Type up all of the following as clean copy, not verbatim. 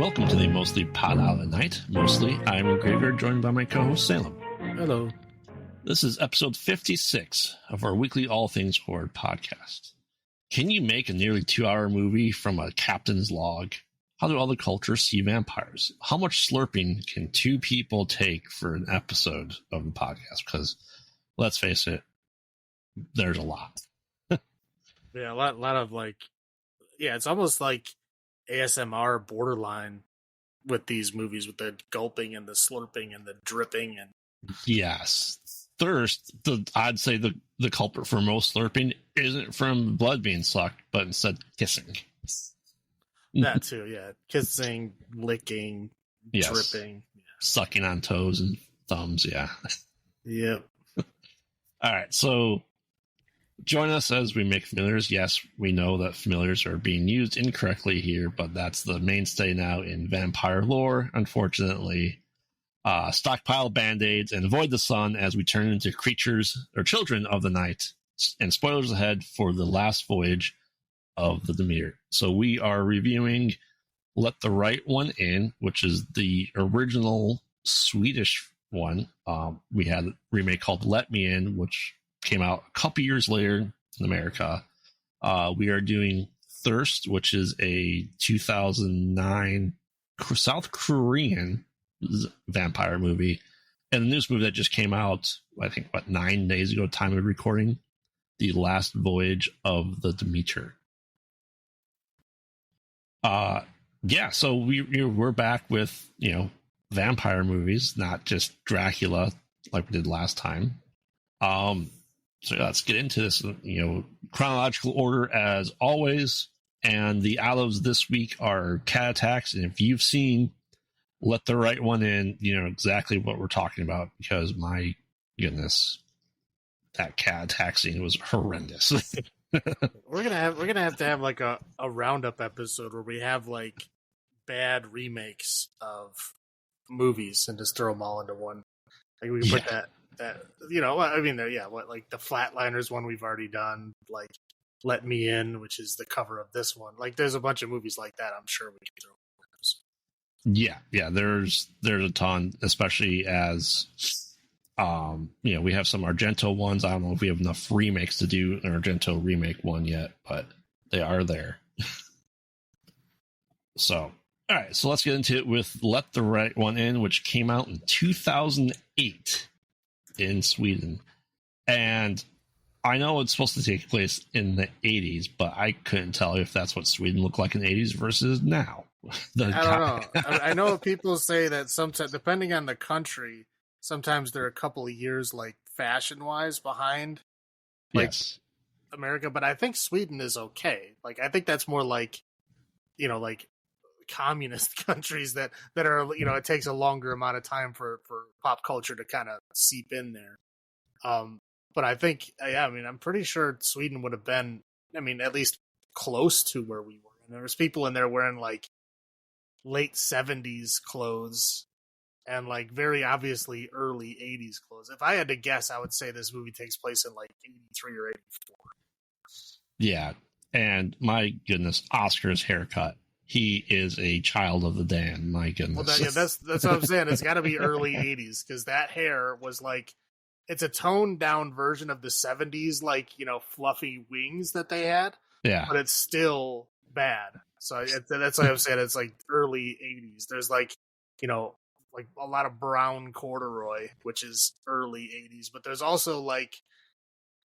Welcome to the Mostly Pod Out at Night. Mostly, I'm in Graveyard, joined by my co-host Salem. Hello. This is episode 56 of our weekly All Things Horror podcast. Can you make a nearly 2-hour movie from a captain's log? How do other cultures see vampires? How much slurping can two people take for an episode of the podcast? Because, let's face it, there's a lot. Yeah, a lot of it's almost like ASMR borderline with these movies, with the gulping and the slurping and the dripping. And yes. Thirst, I'd say the culprit for most slurping isn't from blood being sucked, but instead kissing. That too, yeah. Kissing, licking, yes. dripping. Yeah. Sucking on toes and thumbs, yeah. Yep. All right, so join us as we make familiars. Yes, we know that familiars are being used incorrectly here, but that's the mainstay now in vampire lore, unfortunately. Stockpile band-aids and avoid the sun as we turn into creatures or children of the night. And spoilers ahead for the last voyage of the Demeter. So we are reviewing Let the Right One In, which is the original Swedish one. We had a remake called Let Me In, which came out a couple years later in America. We are doing Thirst, which is a 2009 South Korean vampire movie, and the newest movie that just came out, I think, 9 days ago, time of recording, The Last Voyage of the Demeter. So we're back with, vampire movies, not just Dracula like we did last time. So let's get into this, chronological order as always. And the olives this week are cat attacks. And if you've seen Let the Right One In, you know exactly what we're talking about, because my goodness, that cat attack scene was horrendous. We're gonna have to have like a roundup episode where we have like bad remakes of movies and just throw them all into one. Like we can put that like the Flatliners one we've already done, like Let Me In, which is the cover of this one. Like there's a bunch of movies like that I'm sure we can throw. Yeah, there's a ton, especially as we have some Argento ones. I don't know if we have enough remakes to do an Argento remake one yet, but they are there. So, all right, so let's get into it with Let the Right One In, which came out in 2008 in Sweden. And I know it's supposed to take place in the 80s, but I couldn't tell if that's what Sweden looked like in the 80s versus now. I don't know. I know people say that sometimes, depending on the country, sometimes they're a couple of years, like fashion-wise, behind America. But I think Sweden is okay. Like I think that's more like, like communist countries that are, it takes a longer amount of time for pop culture to kind of seep in there. But I think, I'm pretty sure Sweden would have been, at least close to where we were. And there was people in there wearing like late 70s clothes and like very obviously early 80s clothes. If I had to guess, I would say this movie takes place in like 83 or 84. Yeah. And my goodness, Oscar's haircut. He is a child of the damned. My goodness. Well, that's what I'm saying. It's got to be early 80s because that hair was like, it's a toned down version of the 70s, like, fluffy wings that they had. Yeah. But it's still bad. So that's why I'm saying it's like early 80s. There's like, like a lot of brown corduroy, which is early 80s. But there's also like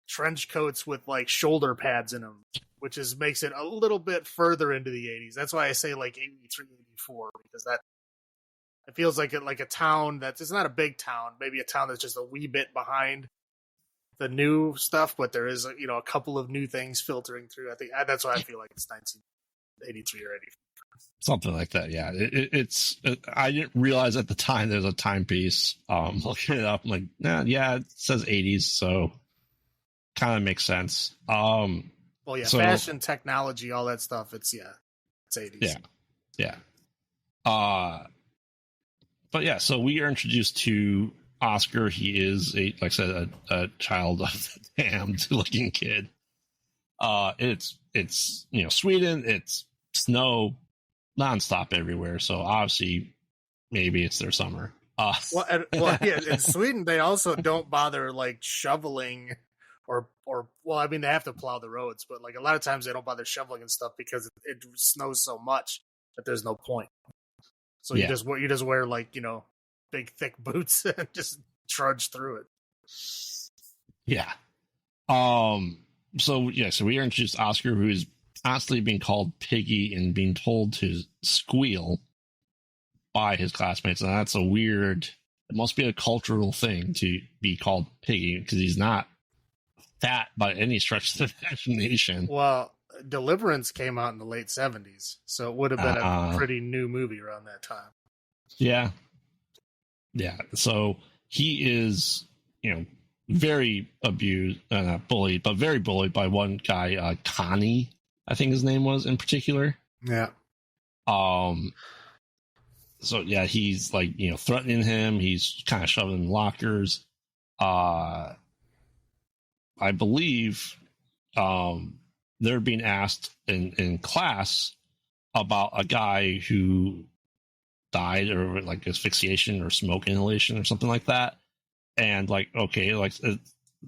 trench coats with like shoulder pads in them, which makes it a little bit further into the 80s. That's why I say like 83, 84, because that it feels like a town it's not a big town, maybe a town that's just a wee bit behind the new stuff, but there is a couple of new things filtering through. I think that's why I feel like it's 1983 or 84. Something like that, yeah. It's I didn't realize at the time there's a timepiece. Looking it up, I'm like, it says 80s, so kind of makes sense. Well, yeah, so, fashion, technology, all that stuff. It's 80s. Yeah. But yeah, so we are introduced to Oscar. He is a child of the damned looking kid. It's Sweden. It's snow. nonstop everywhere. So obviously, maybe it's their summer. Yeah, in Sweden they also don't bother like shoveling or well, I mean they have to plow the roads, but like a lot of times they don't bother shoveling and stuff because it snows so much that there's no point. So you just wear like big thick boots and just trudge through it. Yeah. So we are introduced to Oscar, who is constantly being called Piggy and being told to squeal by his classmates, and that's a weird. It must be a cultural thing to be called Piggy because he's not fat by any stretch of the imagination. Well, Deliverance came out in the late 70s, so it would have been a pretty new movie around that time. Yeah. So he is, very abused, not bullied, but very bullied by one guy, Connie, I think his name was in particular. Yeah. So yeah, he's like, threatening him. He's kind of shoving him in lockers. I believe they're being asked in class about a guy who died or like asphyxiation or smoke inhalation or something like that. And like, okay, like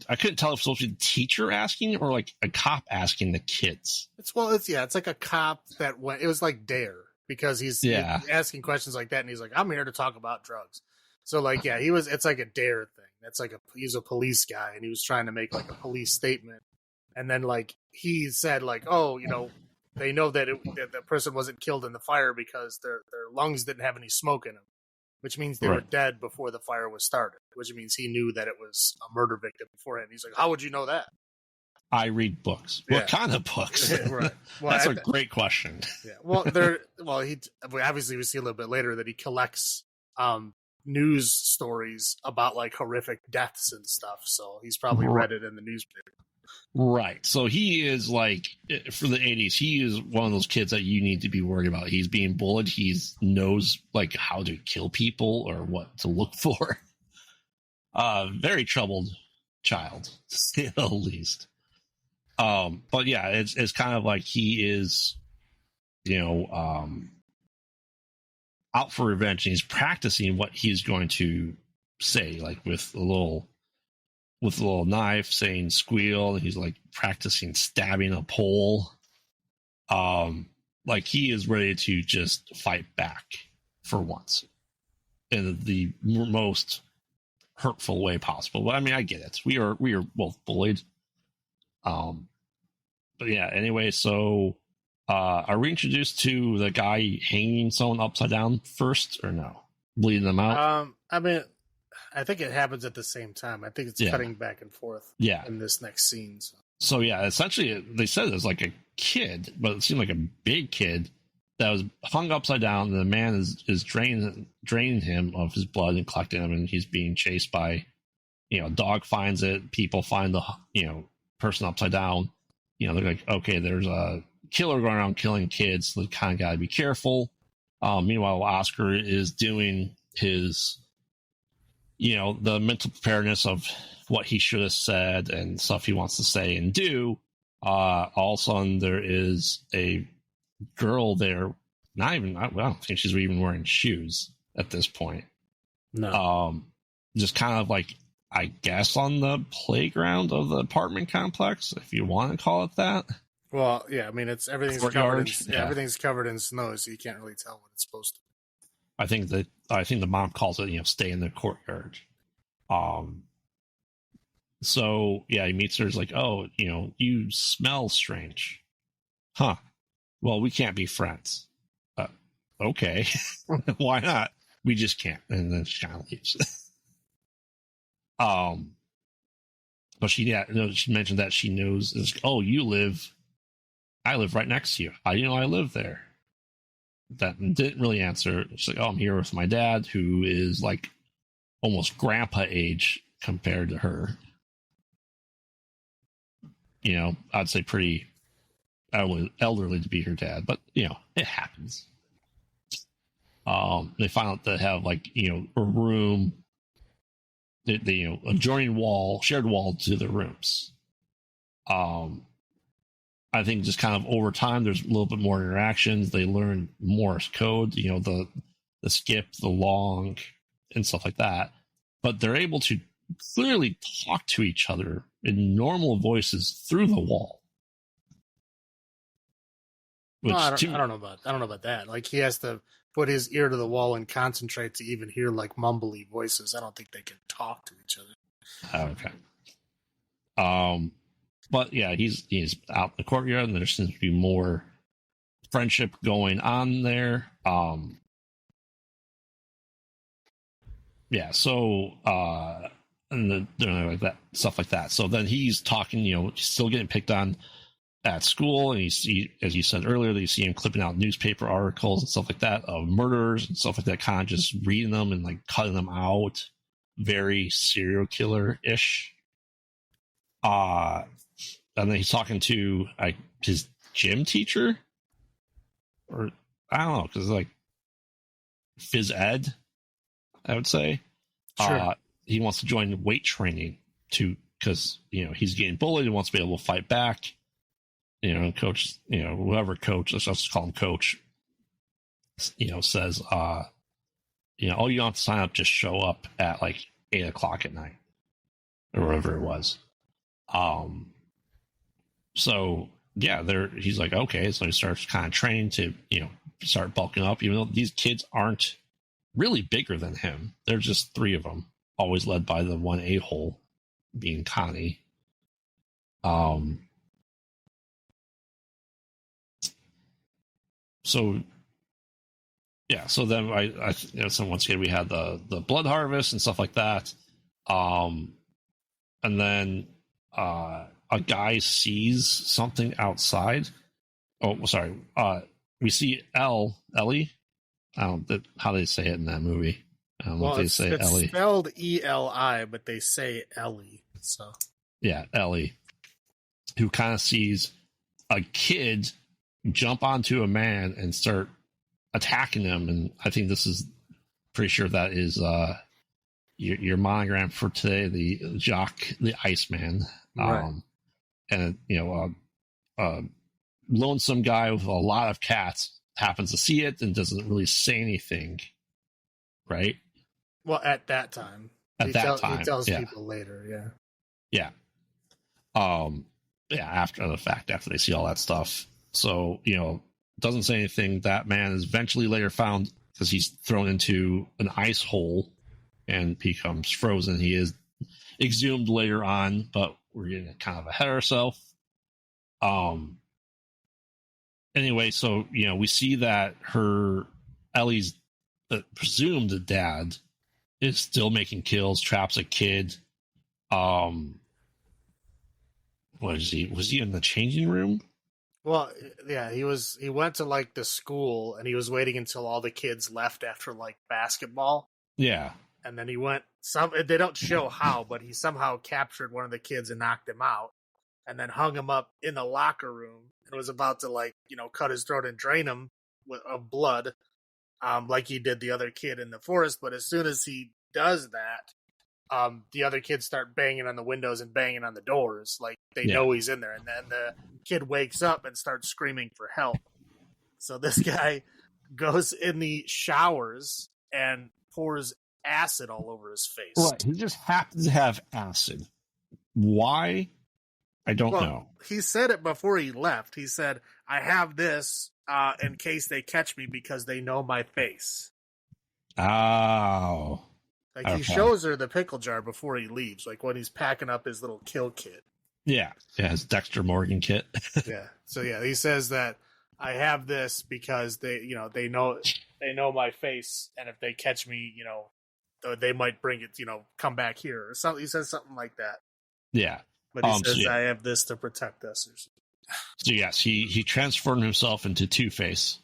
I couldn't tell if it was supposed to be the teacher asking or like a cop asking the kids. It's like a cop that went. It was like Dare because he's asking questions like that, and he's like, "I'm here to talk about drugs." So like, yeah, it's like a Dare thing. That's like he's a police guy, and he was trying to make like a police statement, and then like he said like, "Oh, they know that that the person wasn't killed in the fire because their lungs didn't have any smoke in them." Which means they were dead before the fire was started, which means he knew that it was a murder victim beforehand. He's like, how would you know that? I read books. Yeah. What kind of books? Right. Well, that's a great question. Yeah. Well, obviously we see a little bit later that he collects news stories about like horrific deaths and stuff. So he's probably read it in the newspaper. Right. So he is like, for the 80s, he is one of those kids that you need to be worried about. He's being bullied. He knows like how to kill people or what to look for. Very troubled child, to say the least. But yeah, it's kind of like he is, out for revenge, and he's practicing what he's going to say, like with a little knife, saying squeal. He's like practicing stabbing a pole. Like he is ready to just fight back for once in the most hurtful way possible. But I mean, I get it. We are both bullied. But yeah, anyway, so are we introduced to the guy hanging someone upside down first or no? Bleeding them out? I mean, I think it happens at the same time. I think it's cutting back and forth in this next scene. So yeah, essentially they said it was like a kid, but it seemed like a big kid that was hung upside down, and the man is draining him of his blood and collecting him, and he's being chased by, a dog finds it, people find the, person upside down. They're like, okay, there's a killer going around killing kids, so they kind of got to be careful. Meanwhile, Oscar is doing his the mental preparedness of what he should have said and stuff he wants to say and do. All of a sudden, there is a girl there. I don't think she's even wearing shoes at this point. No. Just kind of like, I guess, on the playground of the apartment complex, if you want to call it that. Well, yeah, I mean, everything's covered in snow, so you can't really tell what it's supposed to be. I think the mom calls it, stay in the courtyard. So yeah, he meets her. He's like, oh, you smell strange. Huh. Well, we can't be friends. Okay. Why not? We just can't. And then she kind of leaves. But she mentioned that she knows, oh, I live right next to you. How do you know I live there? That didn't really answer. She's like, oh, I'm here with my dad, who is like almost grandpa age compared to her. I'd say pretty elderly to be her dad, but it happens. They find out they have like a room, the adjoining wall, shared wall to the rooms. I think just kind of over time, there's a little bit more interactions. They learn Morse code, the skip, the long, and stuff like that. But they're able to clearly talk to each other in normal voices through the wall. Which I don't know about that. Like, he has to put his ear to the wall and concentrate to even hear like mumbly voices. I don't think they can talk to each other. Okay. But yeah, he's out in the courtyard, and there seems to be more friendship going on there. Yeah, so and like that stuff like that. So then he's talking, he's still getting picked on at school, and as you said earlier, that you see him clipping out newspaper articles and stuff like that of murders and stuff like that, kind of just reading them and like cutting them out, very serial killer ish. And then he's talking to his gym teacher, or I don't know, because like phys ed, I would say. Sure. He wants to join weight training because he's getting bullied and wants to be able to fight back. Coach, whoever coach, let's just call him coach, says, oh, you don't have to sign up, just show up at like 8:00 at night or whatever it was. So yeah, he's like, okay, so he starts kind of training to, start bulking up, even though these kids aren't really bigger than him. They're just three of them, always led by the one a-hole being Connie. So yeah, so then so once again we had the blood harvest and stuff like that. And then a guy sees something outside. Oh, sorry. We see Ellie. I don't know how they say it in that movie. I don't know if they say Ellie. It's spelled E-L-I, but they say Ellie. So yeah, Ellie, who kind of sees a kid jump onto a man and start attacking him, and I think this is pretty sure that is your monogram for today, the Jock the Iceman. Right. And lonesome guy with a lot of cats happens to see it and doesn't really say anything, right? Well, at that time. He tells people later, yeah. After the fact, after they see all that stuff. So, doesn't say anything. That man is eventually later found because he's thrown into an ice hole and becomes frozen. He is exhumed later on, but we're getting kind of ahead of ourselves. Anyway, so, we see that Ellie's presumed dad is still making kills, traps a kid. What is he? Was he in the changing room? Well, yeah, he went to like the school and he was waiting until all the kids left after like basketball. Yeah. And then he went they don't show how, but he somehow captured one of the kids and knocked him out and then hung him up in the locker room and was about to like, cut his throat and drain him of blood, like he did the other kid in the forest. But as soon as he does that, the other kids start banging on the windows and banging on the doors. Like they know he's in there. And then the kid wakes up and starts screaming for help. So this guy goes in the showers and pours acid all over his face. Right. He just happens to have acid. Why? I don't know. He said it before he left. He said, I have this in case they catch me because they know my face. Oh. Like, he shows her the pickle jar before he leaves, like when he's packing up his little kill kit. Yeah, his Dexter Morgan kit. Yeah. So yeah, he says that I have this because they know my face, and if they catch me, they might bring it, come back here or something. He says something like that. Yeah. But he says, I have this to protect us. Or something. So yes, he transformed himself into Two-Face.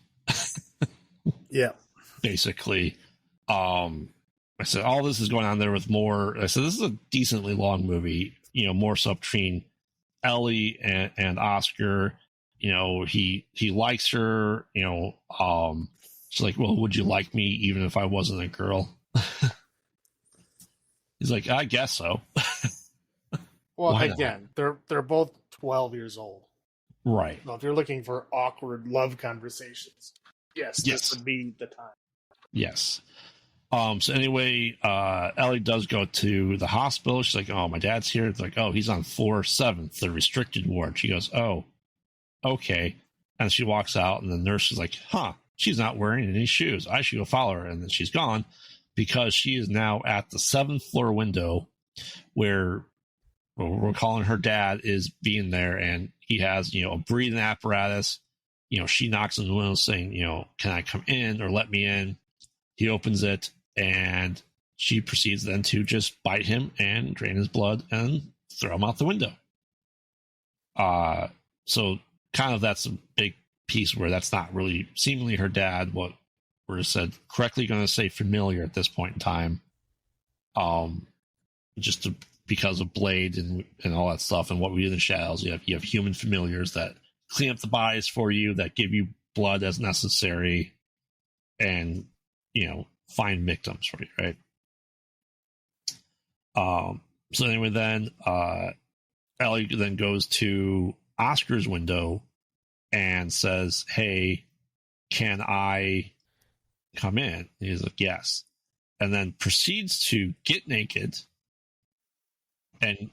Yeah. Basically. I said, all this is going on there with more. I said, this is a decently long movie, more so between Ellie and Oscar. He likes her, she's like, well, would you like me even if I wasn't a girl? He's like, I guess so. Well, again, they're both 12 years old. Right. Well, if you're looking for awkward love conversations, yes, Yes. this would be the time. Yes. So anyway, Ellie does go to the hospital. She's like, "Oh, my dad's here." It's like, "Oh, he's on floor 7, the restricted ward." She goes, "Oh, okay." And she walks out, and the nurse is like, "Huh, she's not wearing any shoes. I should go follow her." And then she's gone because she is now at the 7th floor window where we're calling her dad is being there, and he has, a breathing apparatus. She knocks on the window saying, "Can I come in or let me in?" He opens it, and she proceeds then to just bite him and drain his blood and throw him out the window. So kind of that's a big piece where that's not really seemingly her dad. What we're said correctly going to say familiar at this point in time. Because of Blade and all that stuff and what we do in the shadows, you have human familiars that clean up the bodies for you, that give you blood as necessary, and find victims for you, right? So anyway, then Ellie then goes to Oscar's window and says, "Hey, can I come in?" And he's like, "Yes," and then proceeds to get naked and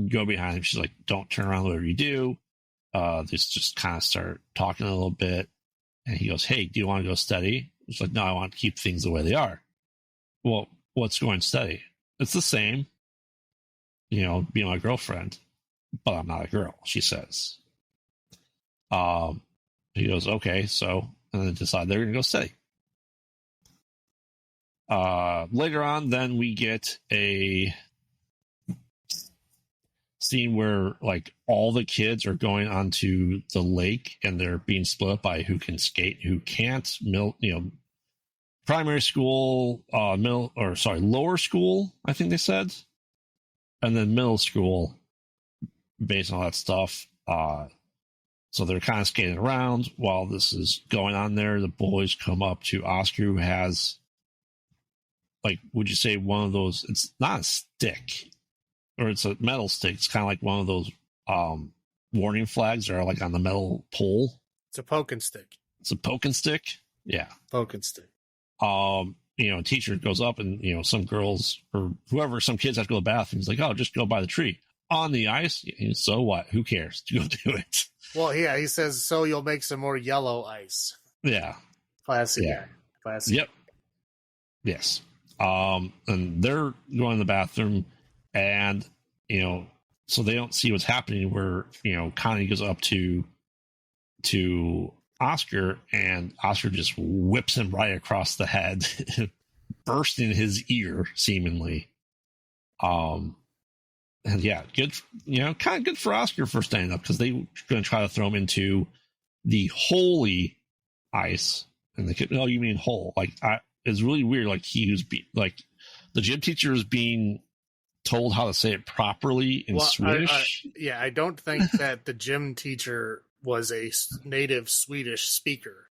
go behind him. She's like, "Don't turn around, whatever you do." Just kind of start talking a little bit, and he goes, "Hey, do you want to go study?" She's like, "No, I want to keep things the way they are." "Well, what's going to study?" "It's the same, be my girlfriend, but I'm not a girl," she says. He goes, "Okay, so," and then decide they're going to go study. Later on, then we get a scene where like all the kids are going onto the lake and they're being split up by who can skate, who can't. Primary school, lower school, I think they said, and then middle school, based on all that stuff. So they're kind of skating around while this is going on there. The boys come up to Oscar, who has, like, would you say one of those? It's not a stick, or it's a metal stick. It's kind of like one of those warning flags that are like on the metal pole. It's a poking stick. It's a poking stick. Yeah. Poking stick. Teacher goes up and, some girls or whoever, some kids have to go to the bathroom. He's like, "Oh, just go by the tree." On the ice. So what? Who cares? Go do it. Well, yeah, he says, "So you'll make some more yellow ice." Yeah. Classic. Yeah. Classic. Yep. Yes. And they're going to the bathroom, and, so they don't see what's happening where, Connie goes up to Oscar, and Oscar just whips him right across the head, bursting his ear, seemingly. And yeah, good, kind of good for Oscar for standing up, because they were going to try to throw him into the holy ice. And they could, "No, you mean hole?" Like, it's really weird. Like, the gym teacher is being told how to say it properly in Swedish. I don't think that the gym teacher was a native Swedish speaker.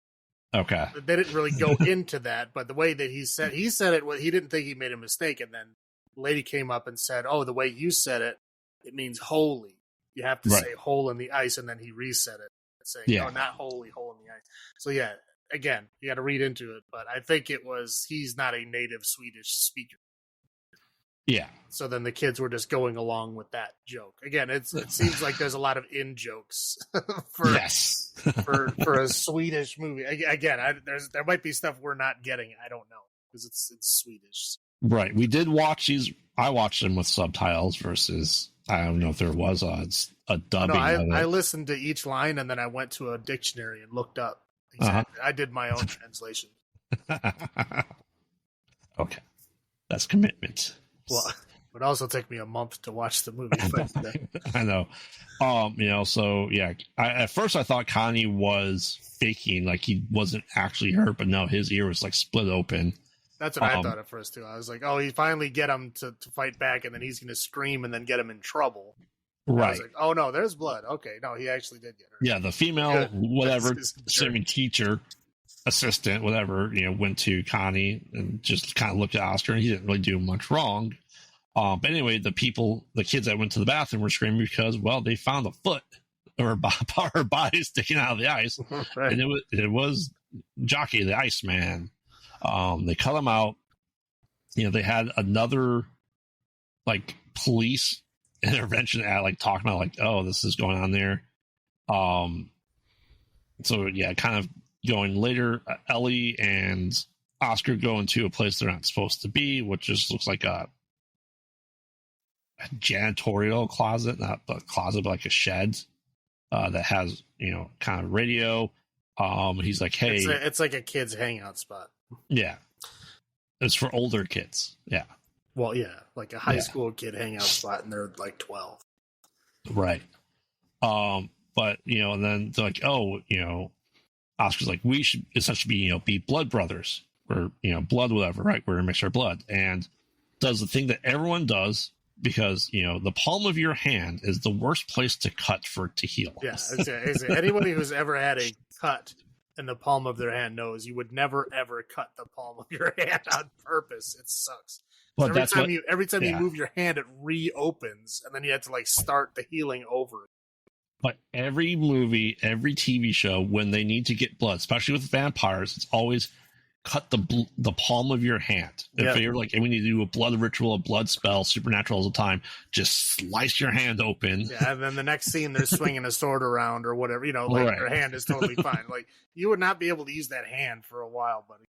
Okay. They didn't really go into that, but the way that he said it, he didn't think he made a mistake, and then the lady came up and said, "Oh, the way you said it, it means holy. You have to say hole in the ice," and then he reset it, saying, "No, not holy, hole in the ice." So yeah, again, you got to read into it, but I think he's not a native Swedish speaker. Yeah. So then the kids were just going along with that joke. Again, it seems like there's a lot of in jokes for a Swedish movie. Again, there might be stuff we're not getting. I don't know, because it's Swedish. Right. We did watch these. I watched them with subtitles versus, I don't know if there was a dubbing. No, I listened to each line, and then I went to a dictionary and looked up. Exactly. I did my own translation. Okay. That's commitment. Well, it would also take me a month to watch the movie. I know. So yeah, at first I thought Connie was faking, like he wasn't actually hurt, but no, his ear was like split open. That's what I thought at first too. I was like, "Oh, he finally get him to fight back, and then he's going to scream and then get him in trouble." And right. I was like, "Oh no, there's blood." Okay, no, he actually did get hurt. Yeah, the female, whatever, teacher, assistant, whatever, went to Connie and just kind of looked at Oscar, and he didn't really do much wrong. But anyway, the kids that went to the bathroom were screaming because, well, they found a foot her body sticking out of the ice, Right. and it was Jockey the Iceman. They cut him out. They had another like police intervention at like talking about like, oh, this is going on there. So yeah, kind of going later. Ellie and Oscar go into a place they're not supposed to be, which just looks like a janitorial closet, not a closet, but like a shed that has kind of radio. He's like, hey, it's like a kid's hangout spot. Yeah, it's for older kids. Yeah. Well, yeah, like a high school kid hangout spot, and they're like 12. Right. But and then they're like, oh, Oscar's like, we should essentially be blood brothers, or blood whatever, right? We're gonna mix our blood, and does the thing that everyone does, because the palm of your hand is the worst place to cut for it to heal. Yeah, anybody who's ever had a cut in the palm of their hand knows you would never ever cut the palm of your hand on purpose. It sucks. But every time you move your hand, it reopens, and then you have to like start the healing over. But every movie, every TV show, when they need to get blood, especially with vampires, it's always cut the palm of your hand. If you're like, and we need to do a blood ritual, a blood spell, supernatural all the time, just slice your hand open. Yeah, and then the next scene, they're swinging a sword around or whatever. Like your hand is totally fine. Like you would not be able to use that hand for a while, buddy.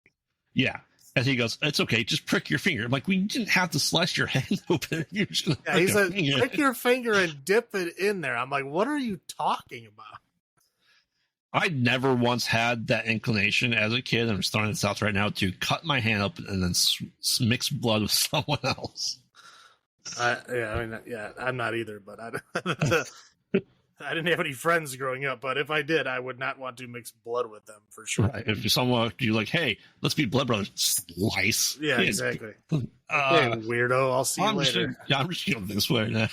Yeah. And he goes, it's okay, just prick your finger. I'm like, we didn't have to slice your hand open. He's like, prick your finger and dip it in there. I'm like, what are you talking about? I never once had that inclination as a kid. I'm just throwing this out right now to cut my hand up and then mix blood with someone else. I'm not either, but I didn't have any friends growing up, but if I did, I would not want to mix blood with them for sure. Right. If someone you like, hey, let's be blood brothers, slice. Yeah, exactly. Okay, weirdo. I'll see you later. I'm just going this way now.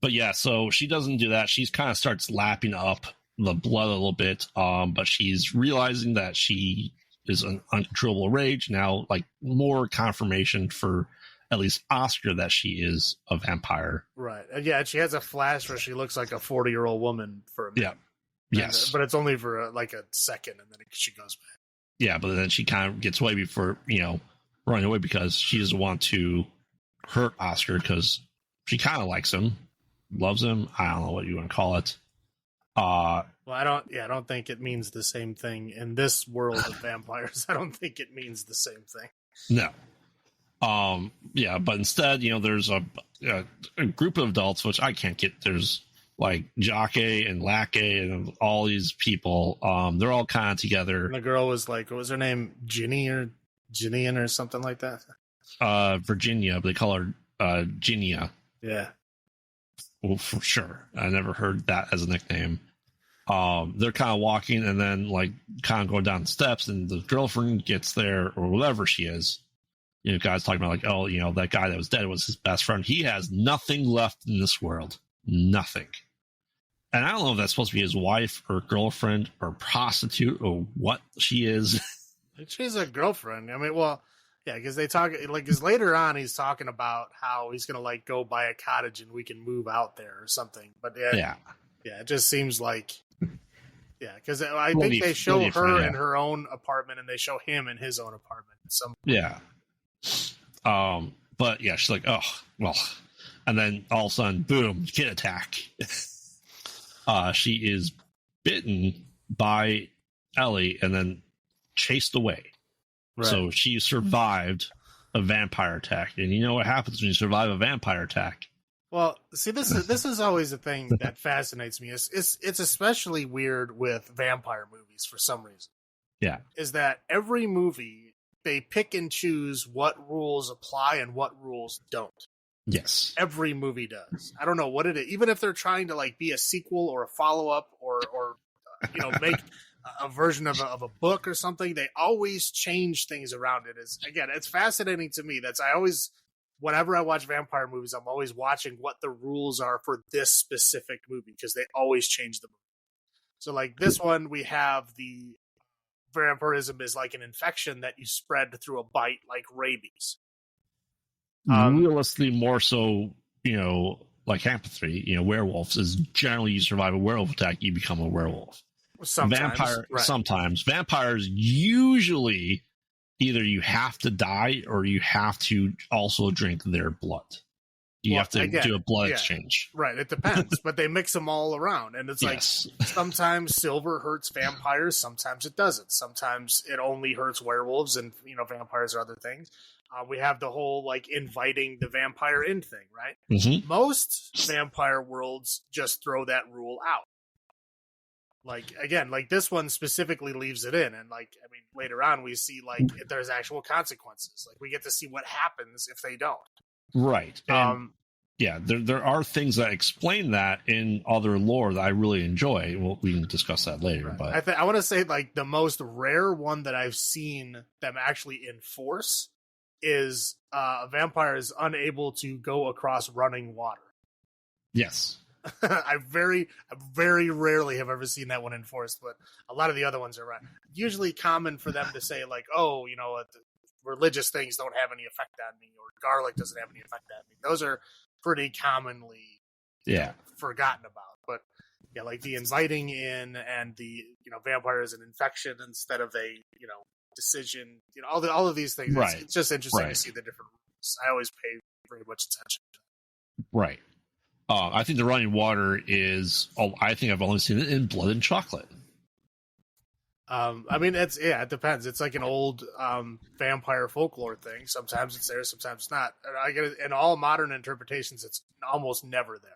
But yeah, so she doesn't do that. She's kind of starts lapping up the blood a little bit. But she's realizing that she is an uncontrollable rage now. Like more confirmation for at least Oscar that she is a vampire. Right. Yeah, she has a flash where she looks like a 40-year-old woman for a minute. Yeah. Yes. But it's only for like a second, and then she goes back. Yeah, but then she kind of gets away before, running away because she doesn't want to hurt Oscar because she kind of likes him, loves him. I don't know what you want to call it. Well, I don't think it means the same thing in this world of vampires. I don't think it means the same thing. No. Yeah, but instead, there's a group of adults, which I can't get. There's like Jockey and Lackey and all these people. They're all kind of together. And the girl was like, what was her name? Ginny or Ginian or something like that? Virginia, but they call her Ginia. Yeah. Well, for sure. I never heard that as a nickname. They're kind of walking and then like kind of going down the steps, and the girlfriend gets there or whatever she is. Guys talking about like, oh, that guy that was dead was his best friend. He has nothing left in this world. Nothing. And I don't know if that's supposed to be his wife or girlfriend or prostitute or what she is. She's a girlfriend. I mean, well, yeah, because they talk like, because later on he's talking about how he's gonna like go buy a cottage and we can move out there or something. But yeah, it just seems like, because I think they show her in her own apartment and they show him in his own apartment at some point. Yeah. But yeah, she's like, oh, well, and then all of a sudden, boom, kid attack. She is bitten by Ellie and then chased away. Right. So she survived a vampire attack. And you know what happens when you survive a vampire attack? Well, see, this is always a thing that fascinates me. It's especially weird with vampire movies for some reason. Yeah. Is that every movie they pick and choose what rules apply and what rules don't. Yes. Every movie does. I don't know what it is. Even if they're trying to like be a sequel or a follow-up or make a version of a book or something, they always change things around it. It's fascinating to me. Whenever I watch vampire movies, I'm always watching what the rules are for this specific movie because they always change the movie. So like this one, we have the vampirism is like an infection that you spread through a bite like rabies. Realistically, more so, like Hampathy, werewolves is generally you survive a werewolf attack, you become a werewolf. Sometimes vampires usually either you have to die or you have to also drink their blood. You have to do a blood exchange. Right, it depends, but they mix them all around. And it's like, sometimes silver hurts vampires, sometimes it doesn't. Sometimes it only hurts werewolves and, vampires or other things. We have the whole, like, inviting the vampire in thing, right? Mm-hmm. Most vampire worlds just throw that rule out. Like, again, like, this one specifically leaves it in. And, like, I mean, later on we see, like, if there's actual consequences. Like, we get to see what happens if they don't. Right. And, there are things that explain that in other lore that I really enjoy. Well, we can discuss that later. Right. But I want to say, like, the most rare one that I've seen them actually enforce is a vampire is unable to go across running water. Yes. I very rarely have ever seen that one enforced, but a lot of the other ones are right. Usually common for them to say, like, oh, religious things don't have any effect on me, or garlic doesn't have any effect on me. Those are pretty commonly forgotten about. But yeah, like the inviting in and the vampire is an infection instead of a decision. All of these things. Right. It's just interesting to see the different rules. I always pay very much attention to that. Right. I think the running water is. I think I've only seen it in Blood and Chocolate. I mean, it depends. It's like an old vampire folklore thing. Sometimes it's there, sometimes it's not. And I get it, in all modern interpretations, it's almost never there.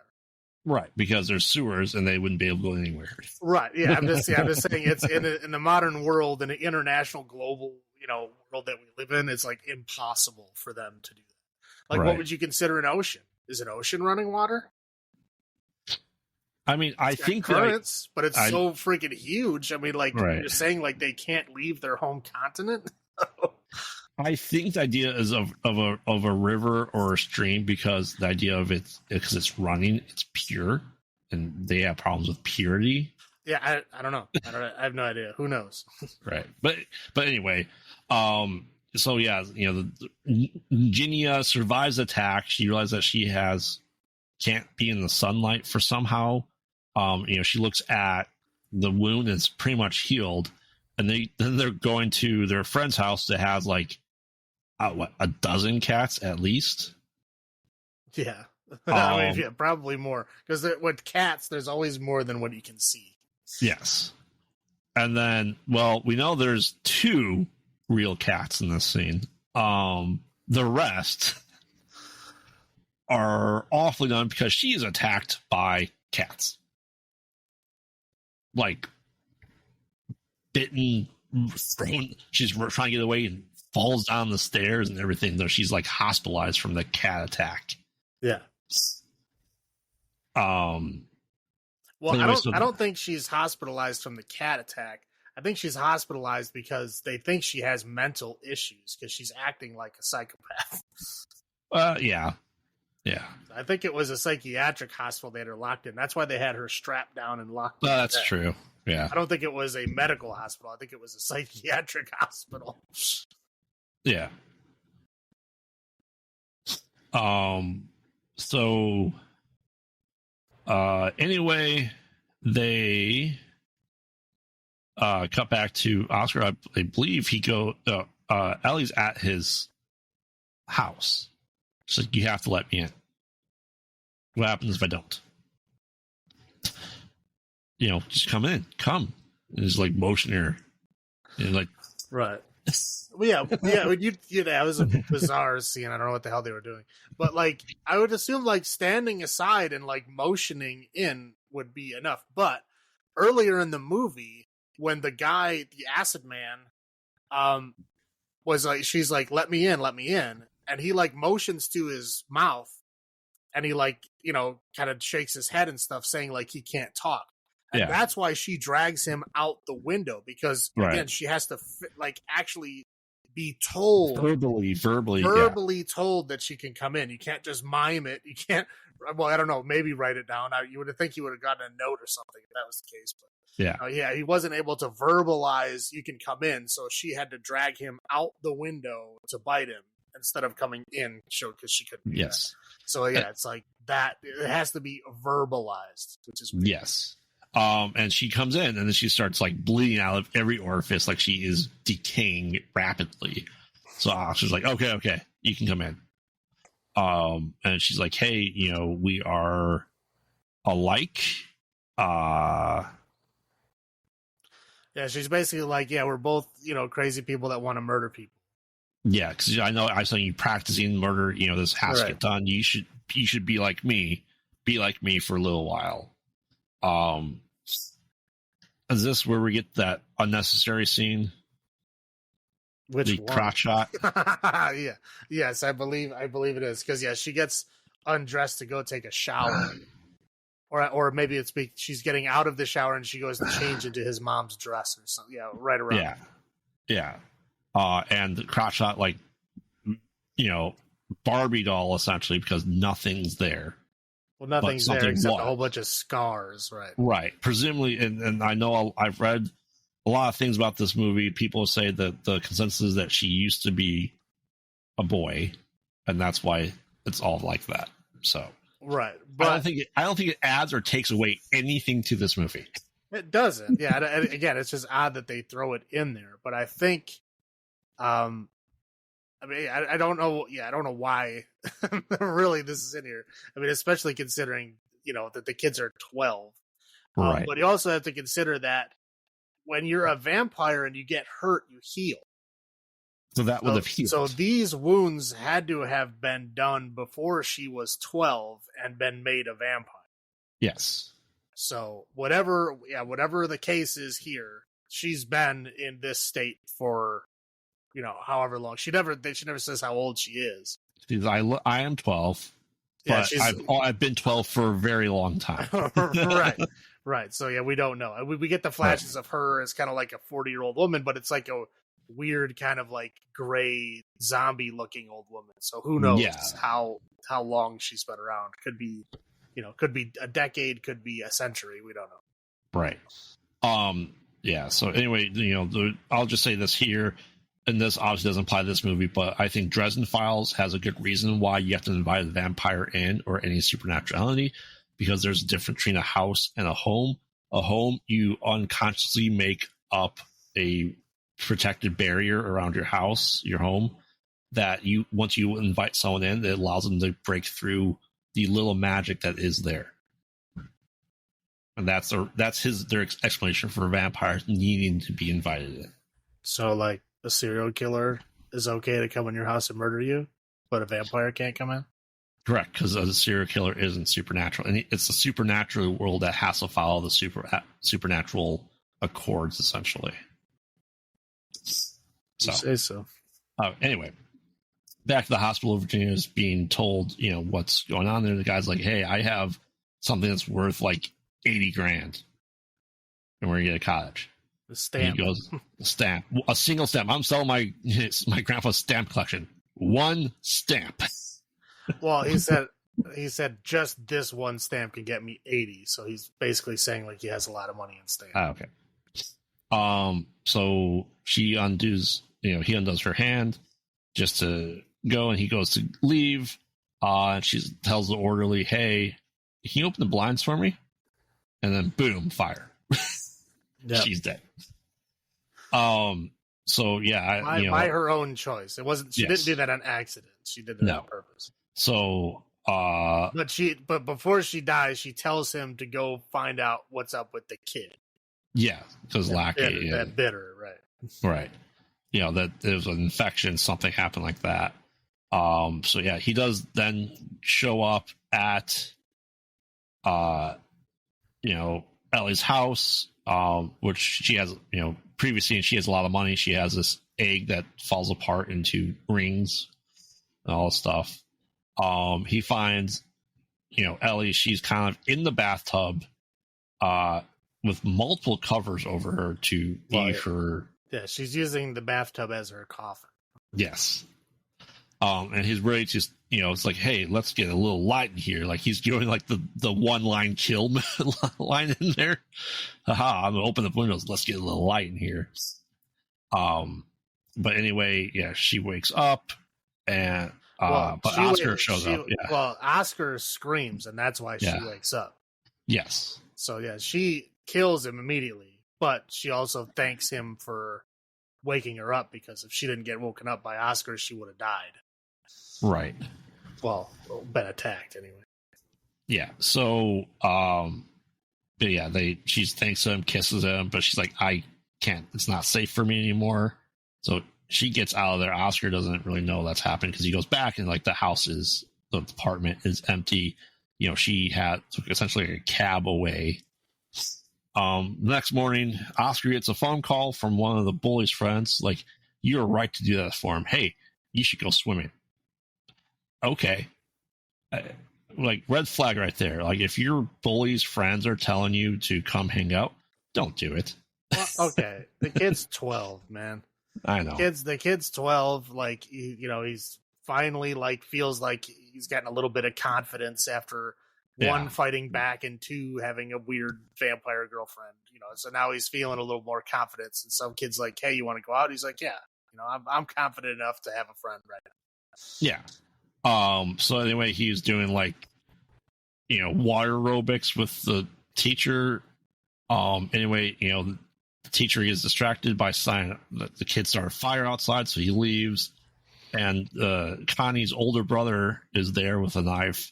Right, because there's sewers and they wouldn't be able to go anywhere. Right. Yeah, I'm just saying it's in the modern world, in an international, global, world that we live in. It's like impossible for them to do that. Like, what would you consider an ocean? Is an ocean running water? I mean, I think currents, but it's so freaking huge. I mean, like, you're saying, like, they can't leave their home continent. I think the idea is of a river or a stream, because the idea of because it's running, it's pure, and they have problems with purity. Yeah, I don't know. I have no idea. Who knows? Right, but anyway, so yeah, Ginia survives the attack. She realizes that she can't be in the sunlight for somehow. She looks at the wound, and it's pretty much healed, and then they're going to their friend's house that has like a dozen cats at least. Yeah, I mean, probably more, because with cats, there's always more than what you can see. Yes, and then we know there's 2 real cats in this scene. The rest are awfully done because she is attacked by cats. Like, bitten, thrown. She's trying to get away and falls down the stairs and everything, though she's like hospitalized from the cat attack. Yeah. Well, anyway, I don't think she's hospitalized from the cat attack. I think she's hospitalized because they think she has mental issues because she's acting like a psychopath. Yeah. I think it was a psychiatric hospital they had her locked in. That's why they had her strapped down and locked in. That's true. Yeah. I don't think it was a medical hospital. I think it was a psychiatric hospital. Yeah. So anyway, they cut back to Oscar. I believe Ellie's at his house. So you have to let me in. What happens if I don't? Just come in. Come. And it's like motion her. And like, right. Well, yeah. That was a bizarre scene. I don't know what the hell they were doing, but like, I would assume like standing aside and like motioning in would be enough. But earlier in the movie, when the guy, the acid man, was like, she's like, let me in. And he like motions to his mouth, and he like, kind of shakes his head and stuff, saying like he can't talk. And that's why she drags him out the window, because again, she has to actually be told verbally told that she can come in. You can't just mime it. You can't. Well, I don't know. Maybe write it down. You would think you would have gotten a note or something if that was the case. But he wasn't able to verbalize you can come in, so she had to drag him out the window to bite him. instead of coming in, because she couldn't. Yes. So yeah, it's like that. It has to be verbalized, which is weird. Yes. And she comes in and then she starts like bleeding out of every orifice, like she is decaying rapidly. So she's like, okay, you can come in. And she's like, hey, we are alike. Yeah, she's basically like, yeah, we're both, crazy people that want to murder people. Yeah, because I know I saw you practicing murder. This has to get done. You should be like me. Be like me for a little while. Is this where we get that unnecessary scene? Which the crotch shot? Yeah. Yes, I believe it is, because she gets undressed to go take a shower, or maybe it's she's getting out of the shower and she goes to change into his mom's dress or something. Yeah, right around. Yeah. And the crotch shot, like, Barbie doll essentially, because nothing's there. Well, nothing's there except a whole bunch of scars, right? Right. Presumably, and I know I've read a lot of things about this movie. People say that the consensus is that she used to be a boy, and that's why it's all like that. So, right. But I don't think it adds or takes away anything to this movie. It doesn't. Yeah. And again, it's just odd that they throw it in there. But I think, I don't know. Yeah, I don't know why really this is in here. I mean, especially considering, that the kids are 12. Right. But you also have to consider that when you're a vampire and you get hurt, you heal. So that would have healed. So these wounds had to have been done before she was 12 and been made a vampire. Yes. So whatever the case is here, she's been in this state for, however long. She never says how old she is. I am 12, but I've been 12 for a very long time. Right. So yeah, we don't know. We get the flashes of her as kind of like a 40-year-old woman, but it's like a weird kind of like gray zombie looking old woman. So who knows how long she's been around? Could be, could be a decade, could be a century. We don't know. Right. Yeah. So anyway, I'll just say this here. And this obviously doesn't apply to this movie, but I think Dresden Files has a good reason why you have to invite a vampire in or any supernatural entity, because there's a difference between a house and a home. A home, you unconsciously make up a protected barrier around your house, your home, that once you invite someone in, it allows them to break through the little magic that is there. And that's their explanation for vampires needing to be invited in. So, like, a serial killer is okay to come in your house and murder you, but a vampire can't come in? Correct, because a serial killer isn't supernatural. And it's the supernatural world that has to follow the supernatural accords, essentially. You say so. Anyway, back to the hospital. Virginia's being told, what's going on there. The guy's like, hey, I have something that's worth like $80,000. And we're going to get a cottage. The stamp. He goes, stamp. A single stamp. I'm selling my grandpa's stamp collection. One stamp. Well, he said just this one stamp can get me 80. So he's basically saying like he has a lot of money in stamps. Okay. So she undoes, he undoes her hand just to go, and he goes to leave. And she tells the orderly, hey, can you open the blinds for me? And then boom, fire. Yep. She's dead. So yeah, by her own choice. It wasn't. She didn't do that on accident. She did that on purpose. So, but before she dies, she tells him to go find out what's up with the kid. Yeah, because Lackey, that bitter, right? Right. That there was an infection, something happened like that. So yeah, he does then show up at, Ellie's house. Which she has, previously she has a lot of money. She has this egg that falls apart into rings and all this stuff. He finds, Ellie, she's kind of in the bathtub, with multiple covers over her to be her. Yeah, she's using the bathtub as her coffin. Yes. And he's ready to, it's like, hey, let's get a little light in here. Like he's doing like the one line kill line in there. Haha, I'm gonna open the windows. Let's get a little light in here. But anyway, yeah, she wakes up. and Well, but Oscar shows up. Yeah. Well, Oscar screams, and that's why she wakes up. Yes. So yeah, she kills him immediately, but she also thanks him for waking her up, because if she didn't get woken up by Oscar, she would have died. Right. Well, been attacked anyway. Yeah. So, but yeah, she thanks him, kisses him, but she's like, I can't. It's not safe for me anymore. So she gets out of there. Oscar doesn't really know that's happened because he goes back and like the apartment is empty. You know, she took essentially a cab away. The next morning, Oscar gets a phone call from one of the bully's friends. Like, you're right to do that for him. Hey, you should go swimming. Okay. Like, red flag right there. Like, if your bully's friends are telling you to come hang out, don't do it. Well, okay. The kid's 12, man. I know. The kid's 12. Like, he's finally like feels like he's getting a little bit of confidence after one, fighting back, and two, having a weird vampire girlfriend. So now he's feeling a little more confidence. And some kid's like, "Hey, you want to go out?" He's like, "Yeah, I'm confident enough to have a friend right now." Yeah. So anyway, he's doing like, water aerobics with the teacher. Anyway, the teacher gets distracted by sign that the kids start a fire outside, so he leaves. And Connie's older brother is there with a knife,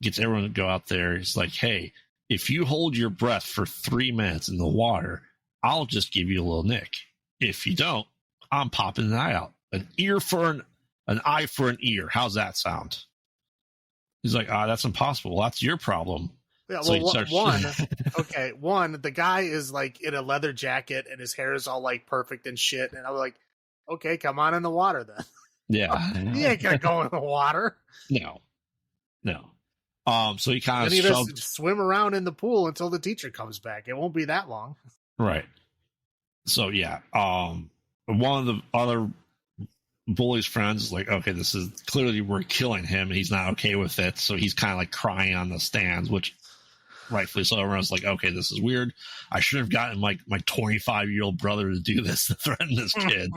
gets everyone to go out there. He's like, "Hey, if you hold your breath for 3 minutes in the water, I'll just give you a little nick. If you don't, I'm popping an eye out. An eye for an ear. How's that sound?" He's like, "That's impossible." "Well, that's your problem." Yeah, well, the guy is like in a leather jacket and his hair is all like perfect and shit. And I was like, "Okay, come on in the water then." Yeah. He ain't gonna go in the water. No. So he kind of just swim around in the pool until the teacher comes back. It won't be that long. Right. So yeah. One of the other bully's friends is like, "Okay, this is clearly we're killing him. And he's not okay with it." So he's kind of like crying on the stands, which rightfully so. Everyone's like, "Okay, this is weird. I should have gotten my 25-year-old brother to do this, to threaten this kid."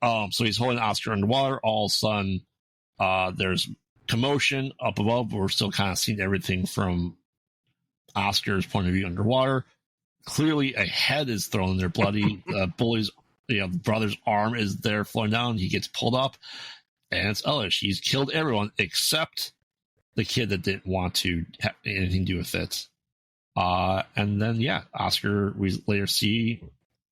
So he's holding Oscar underwater. All of a sudden, there's commotion up above. We're still kind of seeing everything from Oscar's point of view underwater. Clearly, a head is thrown in there, bloody. Bully's, the brother's arm is there flowing down. He gets pulled up, and it's Elish. He's killed everyone except the kid that didn't want to have anything to do with it. And then, Oscar, we later see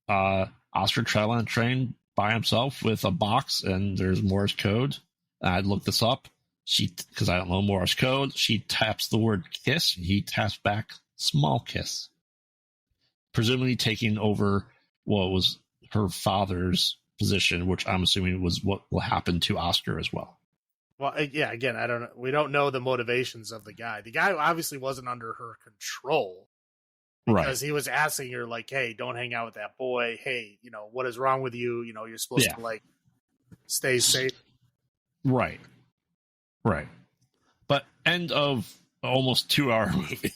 Oscar traveling on a train by himself with a box, and there's Morse code. I'd look this up. Because I don't know Morse code, she taps the word kiss, and he taps back small kiss. Presumably taking over what was her father's position, which I'm assuming was what will happen to Oscar as well. Well, yeah, again, I don't know. We don't know the motivations of the guy. The guy obviously wasn't under her control. Because he was asking her, like, "Hey, don't hang out with that boy. Hey, what is wrong with you? You're supposed to, like, stay safe." Right. But end of almost 2-hour movie.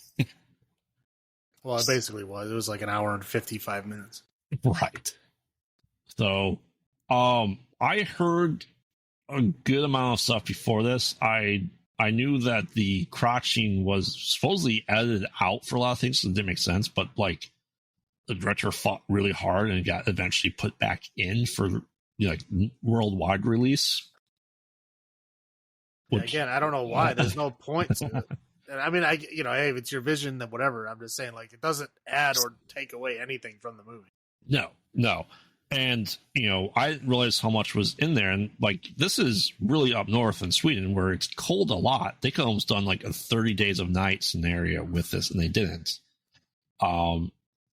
Well, it basically was. It was like an hour and 55 minutes. Right. So, I heard a good amount of stuff before this. I knew that the crotching was supposedly edited out for a lot of things, so it didn't make sense, but like the director fought really hard and it got eventually put back in for worldwide release. Yeah, again, I don't know why. There's no point to it. And I mean, hey, if it's your vision, then whatever. I'm just saying, like, it doesn't add or take away anything from the movie. No. And, I didn't realize how much was in there. And, like, this is really up north in Sweden where it's cold a lot. They could have almost done, like, a 30 days of night scenario with this, and they didn't. But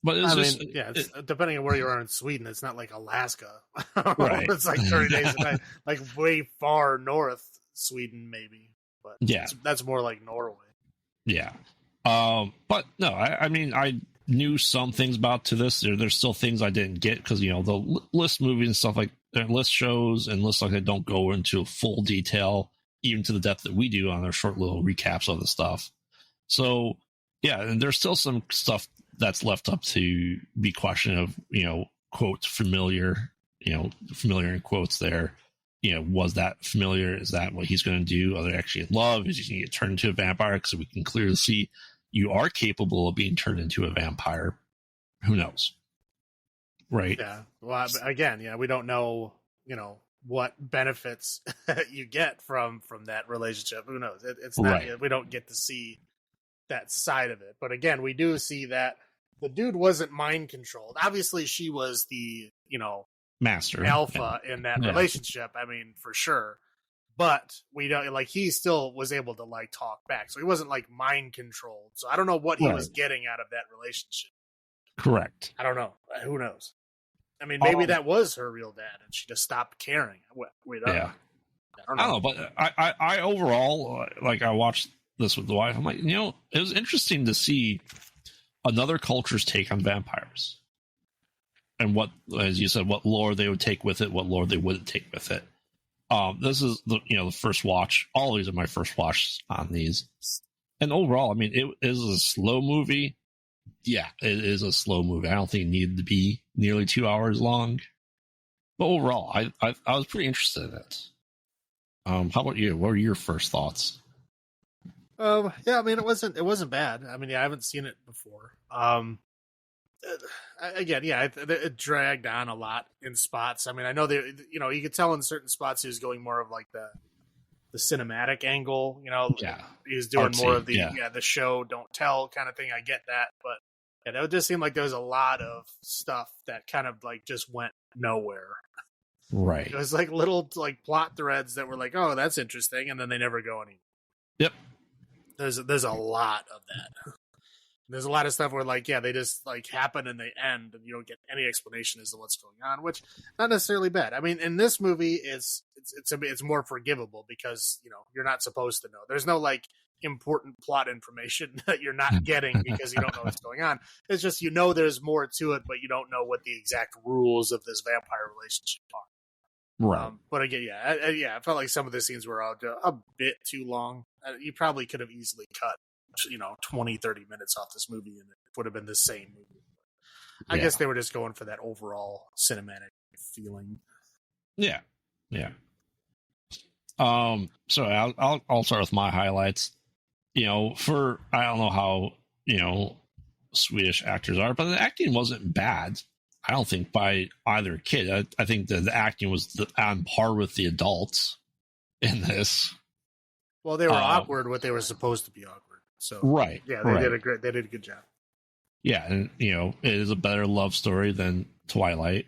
it's depending on where you are in Sweden, it's not like Alaska. Right. It's like 30 days a night. Like, way far north Sweden, maybe. But that's more like Norway. Yeah. But, no, I mean, I knew some things about to this. There's still things I didn't get because the list movies and stuff like list shows and lists like that don't go into full detail, even to the depth that we do on our short little recaps of the stuff. So yeah, and there's still some stuff that's left up to be questioned of quote familiar in quotes there. was that familiar? Is that what he's going to do? Are they actually in love? Is he going to get turned into a vampire? Because we can clearly see you are capable of being turned into a vampire. Who knows? Right. Yeah. Well, again, we don't know, what benefits you get from that relationship. Who knows? It's not, Right. We don't get to see that side of it. But again, we do see that the dude wasn't mind controlled. Obviously, she was the, Master. alpha in that relationship. I mean, for sure. But we don't he still was able to talk back. So he wasn't mind controlled. So I don't know what he was getting out of that relationship. Correct. I don't know. Who knows? I mean, maybe that was her real dad, and she just stopped caring. We don't know. I don't know. But I overall, I watched this with the wife. I'm like, it was interesting to see another culture's take on vampires, and what, as you said, what lore they would take with it, what lore they wouldn't take with it. This is the first watch. All these are my first watch on these, and overall, I mean, it is a slow movie. Yeah, it is a slow movie. I don't think it needed to be nearly 2 hours long. But overall, I was pretty interested in it. How about you? What were your first thoughts? Yeah, I mean, it wasn't bad. I mean, I haven't seen it before. Again, it dragged on a lot in spots. I mean, I know you could tell in certain spots he was going more of the cinematic angle. He was doing more of the show don't tell kind of thing. I get that, but that would just seem like there was a lot of stuff that kind of just went nowhere. Right. It was little plot threads that were oh, that's interesting, and then they never go anywhere. Yep. There's a lot of that. There's a lot of stuff where they just happen and they end, and you don't get any explanation as to what's going on, which not necessarily bad. I mean, in this movie, it's more forgivable because you're not supposed to know. There's no important plot information that you're not getting because you don't know what's going on. It's just there's more to it, but you don't know what the exact rules of this vampire relationship are. Right. But again, I felt like some of the scenes were a bit too long. You probably could have easily cut 20, 30 minutes off this movie and it would have been the same movie. I guess they were just going for that overall cinematic feeling. Yeah. So I'll start with my highlights. I don't know how Swedish actors are, but the acting wasn't bad. I don't think by either kid. I think the acting was on par with the adults in this. Well, they were awkward what they were supposed to be awkward. So right. Yeah, they did a good job. Yeah, and it is a better love story than Twilight.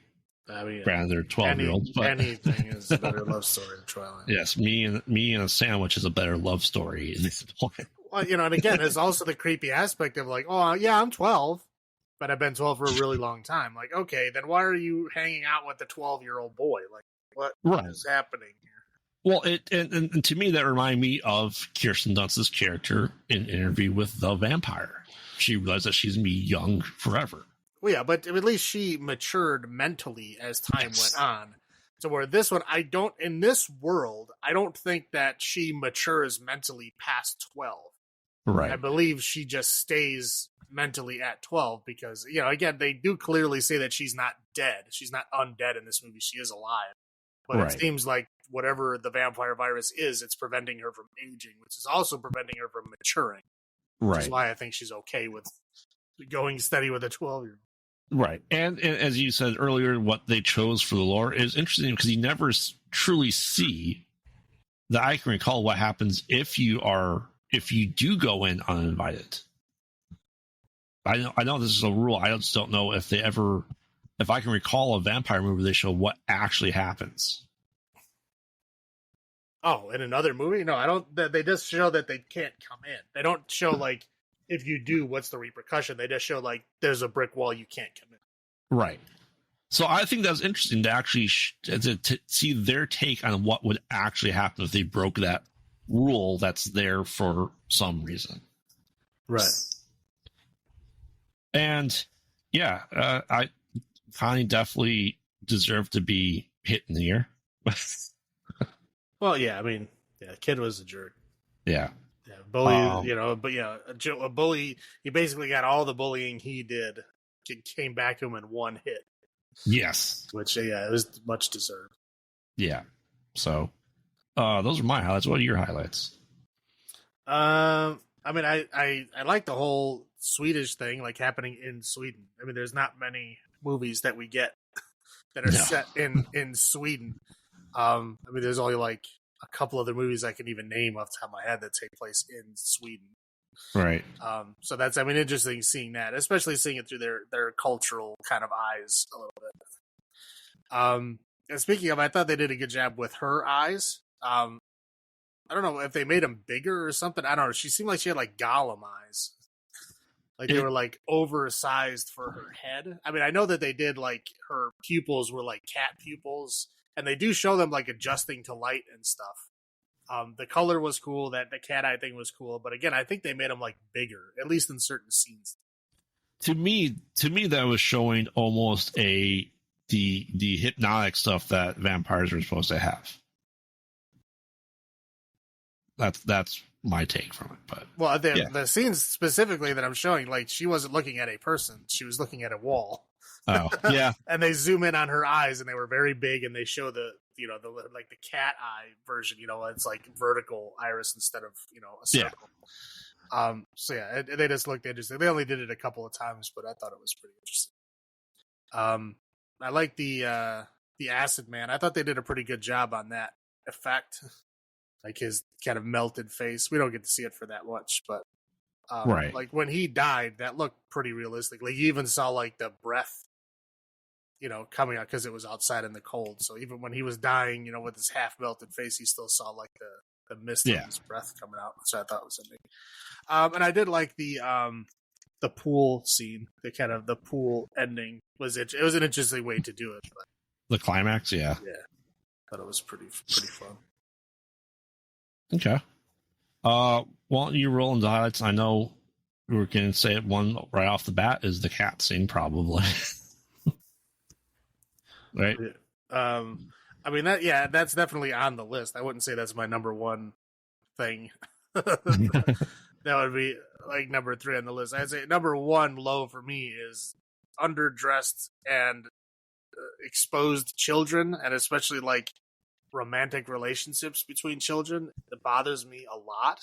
I mean, granted, they're 12-year-olds. But anything is a better love story than Twilight. Yes, me and a sandwich is a better love story in this point. Well, and again, there's also the creepy aspect of oh yeah, I'm 12, but I've been 12 for a really long time. Okay, then why are you hanging out with the 12-year-old boy? What is happening here? Well, and to me that reminded me of Kirsten Dunst's character in Interview with the Vampire. She realized that she's gonna be young forever. Well, yeah, but at least she matured mentally as time went on. So where this one, in this world, I don't think that she matures mentally past 12. Right. I believe she just stays mentally at 12 because, again, they do clearly say that she's not dead. She's not undead in this movie. She is alive. But it seems like whatever the vampire virus is, it's preventing her from aging, which is also preventing her from maturing. Which is why I think she's okay with going steady with a 12-year-old. Right. And as you said earlier, what they chose for the lore is interesting because you never truly see that I can recall what happens if you do go in uninvited. I know this is a rule. I just don't know if I can recall a vampire movie, they show what actually happens. Oh, in another movie? No, I don't. They just show that they can't come in. They don't show if you do, what's the repercussion? They just show there's a brick wall, you can't come in. Right. So I think that's interesting to actually to see their take on what would actually happen if they broke that rule that's there for some reason. Right. And Connie definitely deserved to be hit in the ear. Well, yeah, I mean, kid was a jerk. Yeah. Yeah, bully, but a bully, he basically got all the bullying he did, came back to him in one hit. Yes. Which, it was much deserved. Yeah. So those are my highlights. What are your highlights? I mean, I like the whole Swedish thing, like happening in Sweden. I mean, there's not many movies that we get that are set in Sweden. I mean, there's only like a couple other movies I can even name off the top of my head that take place in Sweden. Right. So that's, I mean, interesting seeing that, especially seeing it through their cultural kind of eyes a little bit. And speaking of, I thought they did a good job with her eyes. I don't know if they made them bigger or something. I don't know. She seemed like she had like Gollum eyes. Like they were like oversized for her head. I mean, I know that they did like her pupils were like cat pupils, and they do show them like adjusting to light and stuff. The color was cool. That the cat eye thing was cool. But again, I think they made them like bigger, at least in certain scenes. To me, that was showing almost the hypnotic stuff that vampires are supposed to have. That's my take from it. But well, the scenes specifically that I'm showing, like she wasn't looking at a person; she was looking at a wall. Oh, yeah. And they zoom in on her eyes, and they were very big, and they show the like the cat eye version. It's like vertical iris instead of a circle. Yeah. So yeah, they just looked interesting. They only did it a couple of times, but I thought it was pretty interesting. I like the acid man. I thought they did a pretty good job on that effect. Like his kind of melted face. We don't get to see it for that much, but right. Like when he died, that looked pretty realistic. Like you even saw like the breath, coming out because it was outside in the cold. So even when he was dying, with his half melted face, he still saw like the mist of his breath coming out, which I thought was amazing. And I did like the pool scene, the pool ending it was an interesting way to do it. But, the climax, yeah. Thought it was pretty fun. Okay. Well, you roll into highlights. I know we were going to say one right off the bat is the cat scene, probably. Right. I mean that's definitely on the list. I wouldn't say that's my number one thing. That would be like number 3 on the list. I'd say number 1 low for me is underdressed and exposed children, and especially like romantic relationships between children. It bothers me a lot.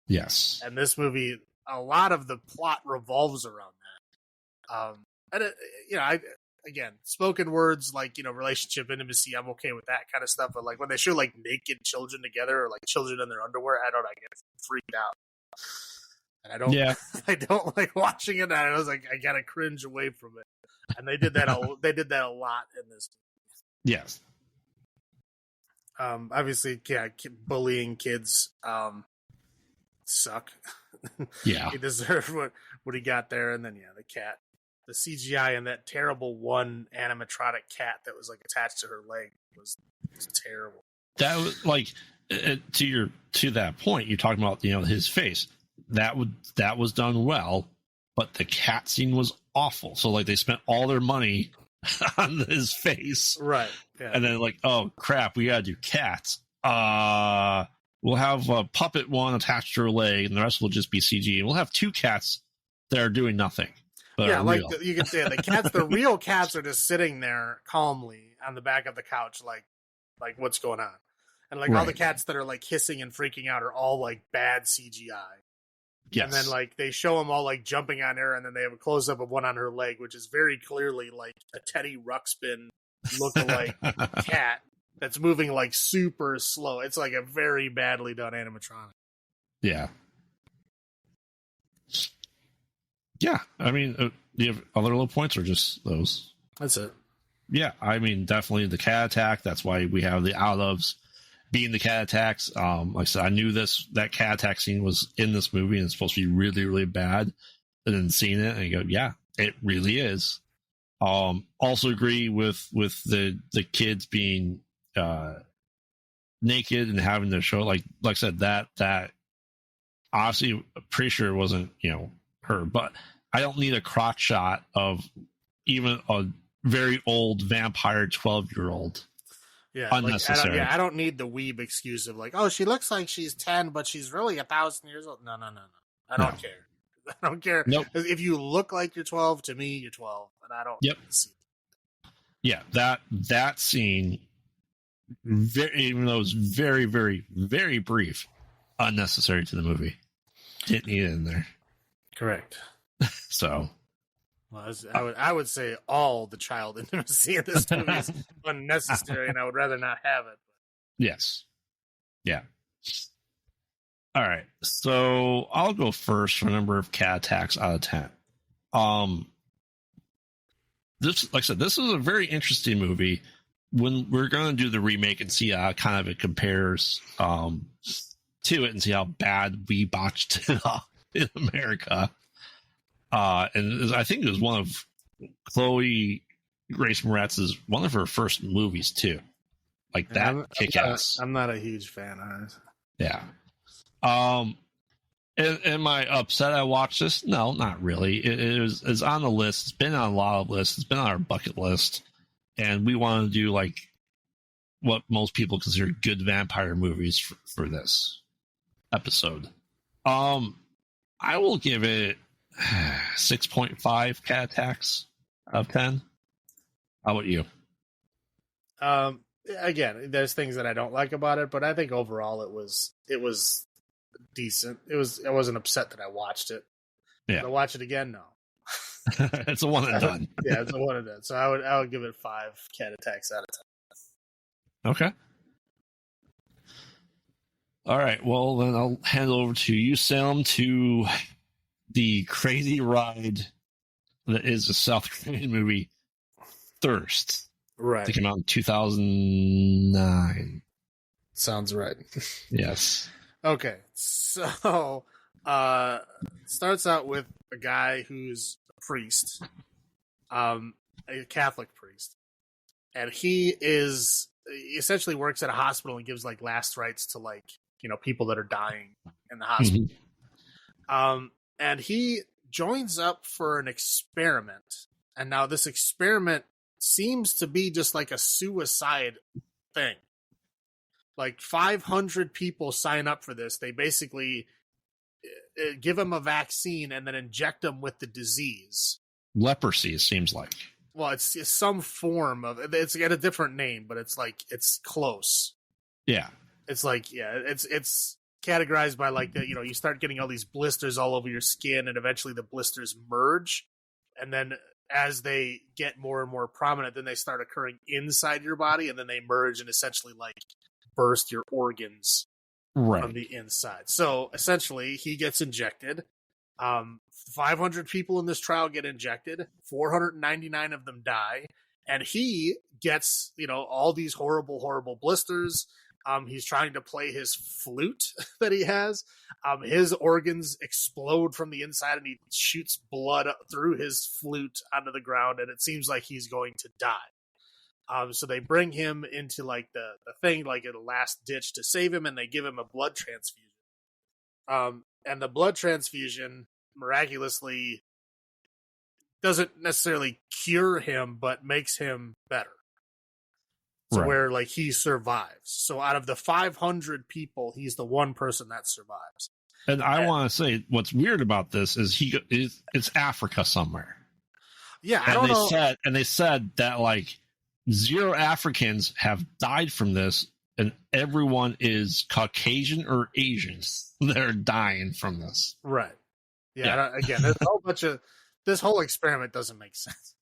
Yes. And this movie, a lot of the plot revolves around that. And it, again, spoken words like relationship intimacy, I'm okay with that kind of stuff. But like when they show like naked children together or like children in their underwear, I get freaked out. And I don't. Yeah. I don't like watching it. And I was like, I gotta cringe away from it. And they did that. They did that a lot in this movie. Yes. Obviously, bullying kids suck. Yeah. He deserved what he got there, and then the cat, the CGI, and that terrible one animatronic cat that was like attached to her leg was terrible. That was like to that point you're talking about. His face that was done well, but the cat scene was awful. So like they spent all their money on his face, right? Yeah. And then like, oh crap, we gotta do cats. We'll have a puppet one attached to her leg, and the rest will just be CG. And we'll have 2 cats that are doing nothing. Yeah, like you can say the cats. The real cats are just sitting there calmly on the back of the couch, like what's going on, and like all the cats that are like hissing and freaking out are all like bad CGI. Yes. And then like they show them all like jumping on her, and then they have a close up of one on her leg, which is very clearly like a Teddy Ruxpin lookalike cat that's moving like super slow. It's like a very badly done animatronic. Yeah. Yeah. I mean, do you have other little points or just those? That's it. Yeah. I mean, definitely the cat attack. That's why we have the out ofs being the cat attacks. Like I said, I knew that cat attack scene was in this movie and it's supposed to be really, really bad. And then seeing it and you go, yeah, it really is. Also agree with the kids being naked and having their show. Like I said, that obviously pretty sure it wasn't, her, but I don't need a crotch shot of even a very old vampire 12-year-old. Yeah, unnecessary. I don't need the weeb excuse of like, oh, she looks like she's 10, but she's really 1,000 years old. No. I don't care. I don't care. Nope. If you look like you're 12, to me, you're 12, and I don't. Yep. See it. Yeah, that scene even though it was very, very, very brief, unnecessary to the movie. Didn't need it in there. Correct. So, Well, I would say all the child intimacy in this movie is unnecessary, and I would rather not have it. yes. Yeah. All right. So I'll go first for a number of cat attacks out of 10. This, like I said, this is a very interesting movie. When we're going to do the remake and see how kind of it compares to it and see how bad we botched it up in America. And I think it was one of Chloe Grace Moretz's one of her first movies too. Like that kick-ass. I'm not a huge fan of it. Yeah. Am I upset I watched this? No, not really. It's on the list. It's been on a lot of lists. It's been on our bucket list. And we want to do like what most people consider good vampire movies for this episode. I will give it 6.5 cat attacks out of 10. How about you? Again, there's things that I don't like about it, but I think overall it was decent. I wasn't upset that I watched it. Yeah. Did I watch it again? No. It's a one and done. Yeah, it's a one and done. So I would give it 5 cat attacks out of 10. Okay. All right. Well, then I'll hand it over to you, Salem, to the crazy ride that is the South Korean movie Thirst. Right. It came out in 2009. Sounds right. Yes. Okay. So starts out with a guy who's a priest, a Catholic priest. And he essentially works at a hospital and gives like last rites to like, people that are dying in the hospital. Mm-hmm. And he joins up for an experiment. And now this experiment seems to be just like a suicide thing. Like 500 people sign up for this. They basically give them a vaccine and then inject them with the disease. Leprosy, it seems like. Well, it's some form of, it's got a different name, but it's like, it's close. Yeah. It's like, yeah, it's categorized by like the, you start getting all these blisters all over your skin, and eventually the blisters merge. And then as they get more and more prominent, then they start occurring inside your body, and then they merge and essentially like burst your organs from the inside. So essentially he gets injected. 500 people in this trial get injected. 499 of them die. And he gets, all these horrible, horrible blisters. He's trying to play his flute that he has. His organs explode from the inside, and he shoots blood through his flute onto the ground, and it seems like he's going to die. So they bring him into like the thing, like a last ditch to save him, and they give him a blood transfusion. And the blood transfusion miraculously doesn't necessarily cure him, but makes him better. So where like he survives. So out of the 500 people, he's the one person that survives. And I want to say what's weird about this is it's Africa somewhere. Yeah, I don't know. They said that like 0 Africans have died from this, and everyone is Caucasian or Asians that are dying from this. Right. Yeah. Again, there's a whole bunch of this whole experiment doesn't make sense.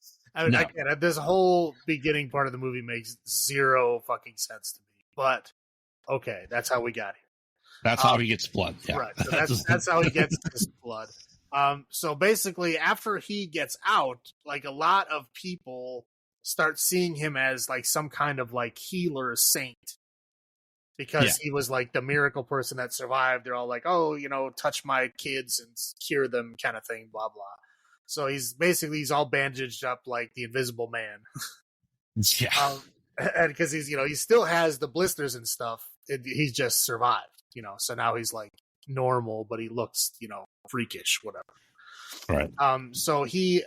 This whole beginning part of the movie makes 0 fucking sense to me. But okay, that's how we got here. That's how he gets blood. Yeah. Right. So that's how he gets his blood. So basically, after he gets out, like a lot of people start seeing him as like some kind of like healer saint, because he was like the miracle person that survived. They're all like, oh, touch my kids and cure them, kind of thing, blah blah. So he's all bandaged up like the Invisible Man. Yeah. And because he still has the blisters and stuff. He's just survived, so now he's like normal, but he looks, freakish, whatever. Right. So he,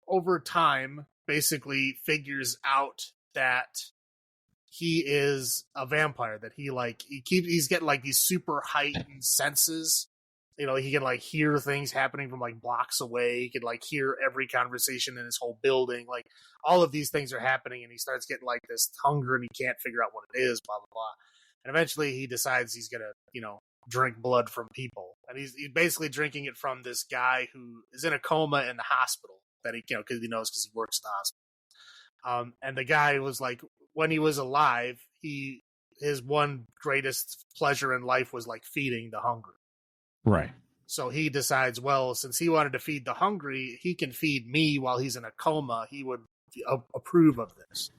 over time, basically figures out that he is a vampire, that he's getting like these super heightened senses he can like hear things happening from like blocks away. He can like hear every conversation in his whole building. Like all of these things are happening, and he starts getting like this hunger, and he can't figure out what it is. Blah blah blah. And eventually, he decides he's gonna drink blood from people, and he's basically drinking it from this guy who is in a coma in the hospital that because he knows because he works at the hospital. And the guy was like, when he was alive, his one greatest pleasure in life was like feeding the hungry. Right. So he decides, well, since he wanted to feed the hungry, he can feed me while he's in a coma. He would approve of this.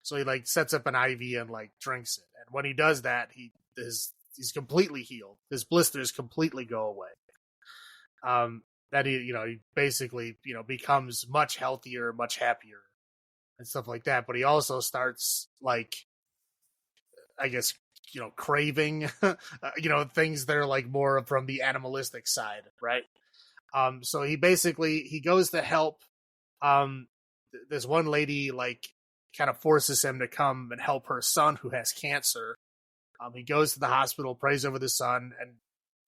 So he like sets up an IV and like drinks it. And when he does that, he's completely healed. His blisters completely go away. That he basically becomes much healthier, much happier, and stuff like that. But he also starts like, I guess, craving, things that are like more from the animalistic side, right? So he goes to help. This one lady like kind of forces him to come and help her son who has cancer. He goes to the hospital, prays over the son, and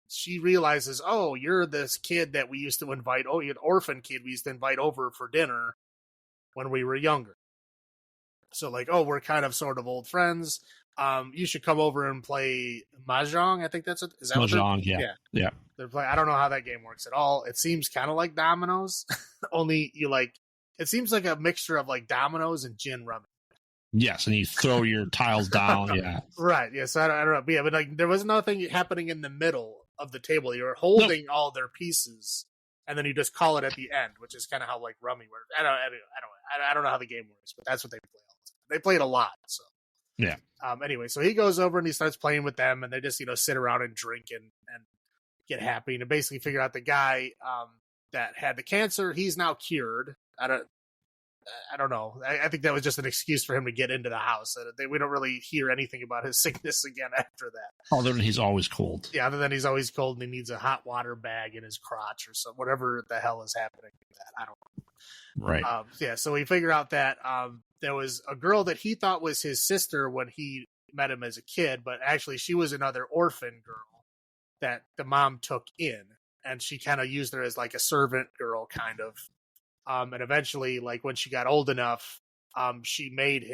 she realizes, oh, you're this kid that we used to invite. Oh, you're an orphan kid we used to invite over for dinner when we were younger. So like, oh, we're kind of sort of old friends. You should come over and play Mahjong. I think that's it. Is that Mahjong? Yeah. They're playing. I don't know how that game works at all. It seems kind of like dominoes, only it seems like a mixture of like dominoes and gin rummy. Yes, and you throw your tiles down. Yeah. Right. Yeah. So I don't know. But yeah, but like there was nothing happening in the middle of the table. You were holding all their pieces, and then you just call it at the end, which is kind of how like rummy works. I don't know how the game works, but that's what they play all the time. They play it a lot. So. Yeah. Anyway, so he goes over and he starts playing with them, and they just sit around and drink and get happy, and basically figure out the guy that had the cancer, he's now cured. I don't know. I think that was just an excuse for him to get into the house. We don't really hear anything about his sickness again after that. Other than he's always cold. Yeah, other than he's always cold and he needs a hot water bag in his crotch or something. Whatever the hell is happening with that, I don't know. Right. Yeah, so we figure out that there was a girl that he thought was his sister when he met him as a kid, but actually she was another orphan girl that the mom took in, and she kind of used her as like a servant girl kind of. And eventually, like when she got old enough, she made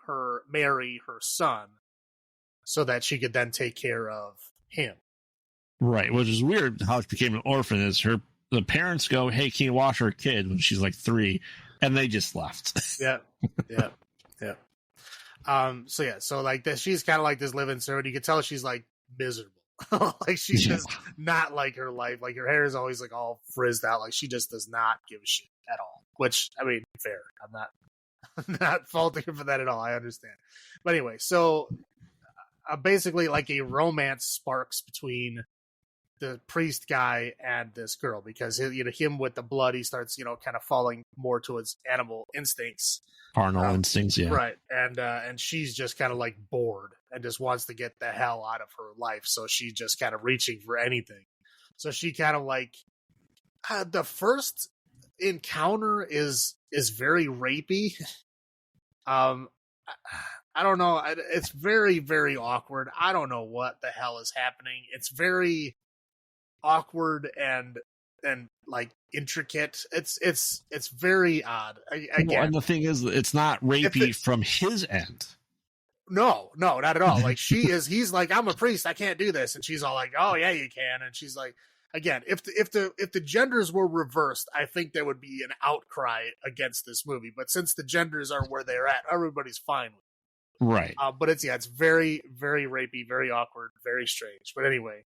her marry her son so that she could then take care of him. Right, which is weird how she became an orphan. Is the parents go, "Hey, can you watch our kid?" when she's like 3, and they just left. Yeah. So like this, she's kind of like this living servant. You can tell she's like miserable. Like she's just not like her life. Like her hair is always like all frizzed out. Like she just does not give a shit at all. Which, I mean, fair. I'm not faulting her for that at all. I understand. But anyway, so basically like a romance sparks between the priest guy and this girl, because him with the blood, he starts kind of falling more towards animal instincts. Carnal instincts, yeah. Right. And she's just kind of like bored and just wants to get the hell out of her life. So she's just kind of reaching for anything. So she kind of like the first encounter is very rapey. I don't know. It's very, very awkward. I don't know what the hell is happening. It's very awkward and like intricate. It's very odd. Again, and the thing is, it's not rapey from his end. No, not at all. Like he's like, I'm a priest, I can't do this, and she's all like, oh yeah, you can. And she's like, again, if the genders were reversed, I think there would be an outcry against this movie. But since the genders are where they're at, everybody's fine with it. Right. But it's very, very rapey, very awkward, very strange. But anyway,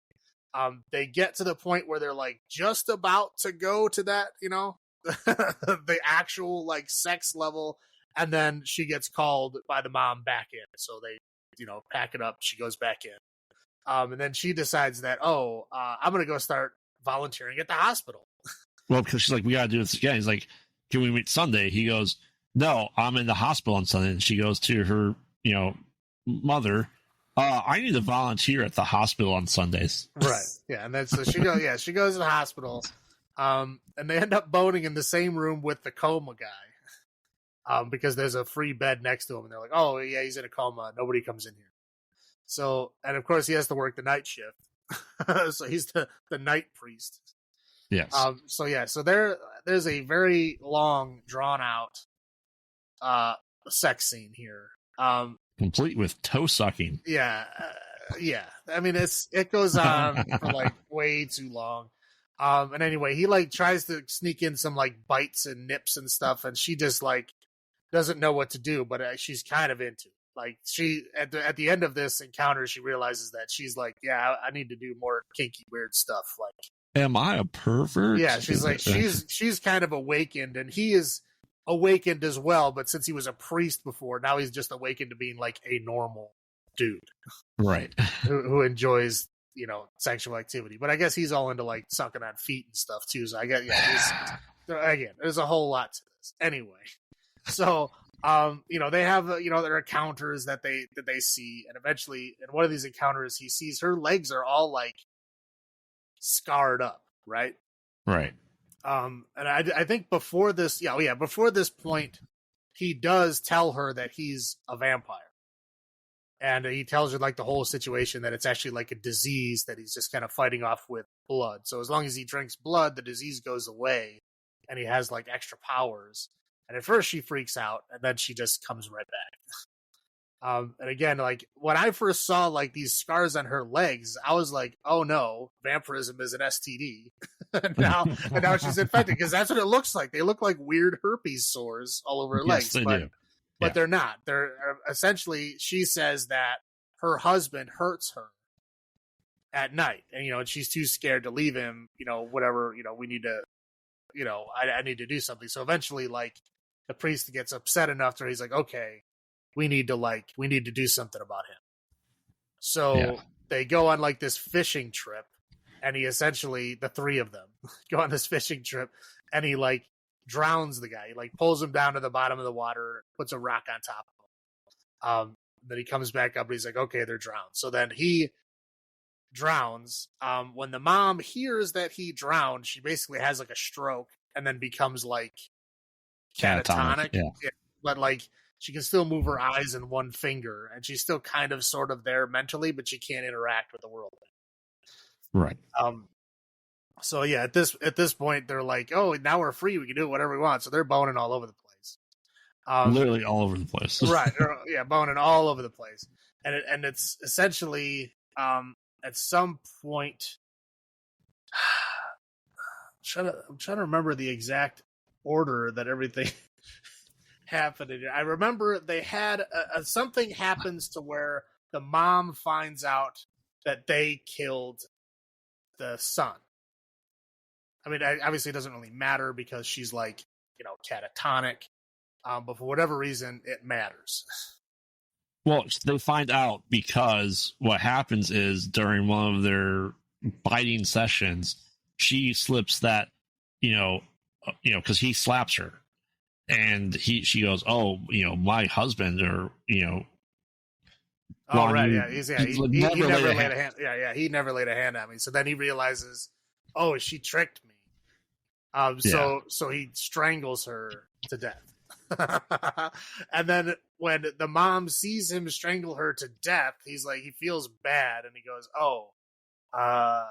they get to the point where they're like just about to go to that, the actual like sex level, and then she gets called by the mom back in. So they, pack it up. She goes back in. And then she decides that, I'm going to go start volunteering at the hospital. Well, because she's like, we got to do this again. He's like, can we meet Sunday? He goes, no, I'm in the hospital on Sunday. And she goes to her, mother, I need to volunteer at the hospital on Sundays. Right. Yeah. And then so she goes, she goes to the hospital. And they end up boning in the same room with the coma guy. Because there's a free bed next to him. And they're like, oh, yeah, he's in a coma. Nobody comes in here. So, and of course he has to work the night shift. So he's the night priest. Yes. So there's a very long, drawn out sex scene here. Complete with toe sucking. Yeah. I mean, it goes on for like way too long. And anyway, he like tries to sneak in some like bites and nips and stuff, and she just like doesn't know what to do, but she's kind of into it. Like she at the end of this encounter, she realizes that she's like, yeah, I need to do more kinky weird stuff. Like, am I a pervert? Yeah, she's like she's kind of awakened, and he is awakened as well. But since he was a priest before, now he's just awakened to being like a normal dude, right? who enjoys sexual activity. But I guess he's all into like sucking on feet and stuff too. So I guess again, there's a whole lot to this. Anyway, so they have their encounters that they see, and eventually in one of these encounters, he sees her legs are all like scarred up, right? Right. And I think before this point, he does tell her that he's a vampire. And he tells her like the whole situation, that it's actually like a disease that he's just kind of fighting off with blood. So as long as he drinks blood, the disease goes away and he has like extra powers. And at first she freaks out, and then she just comes right back. And again, like when I first saw like these scars on her legs, I was like, oh no, vampirism is an STD. and now she's infected, because that's what it looks like. They look like weird herpes sores all over her legs. They do. But they're not. They're essentially, she says that her husband hurts her at night, and she's too scared to leave him. Whatever. We need to. I need to do something. So eventually, like the priest gets upset enough to where he's like, okay, we need to do something about him. So they go on like this fishing trip, and he essentially, the three of them go on this fishing trip, and he like drowns the guy. He like pulls him down to the bottom of the water, puts a rock on top of him. Then he comes back up and he's like, okay, they're drowned. So then he drowns. When the mom hears that he drowned, she basically has like a stroke and then becomes like catatonic. Yeah. But like she can still move her eyes and one finger, and she's still kind of sort of there mentally, but she can't interact with the world. Right. So yeah, at this point, they're like, "Oh, now we're free. We can do whatever we want." So they're boning all over the place. Literally all over the place. Right? Boning all over the place, and it's essentially at some point. I'm trying to remember the exact order that everything happened in. I remember they had something happens to where the mom finds out that they killed the son. I mean, obviously it doesn't really matter because she's like, catatonic. But for whatever reason, it matters. Well, they find out because what happens is during one of their biting sessions, she slips that, because he slaps her, and she goes, "Oh, my husband," or Oh right, yeah, he never laid a hand. Yeah, he never laid a hand on me. So then he realizes, oh, she tricked me. So he strangles her to death. And then when the mom sees him strangle her to death, he's like, he feels bad, and he goes, "Oh, I'll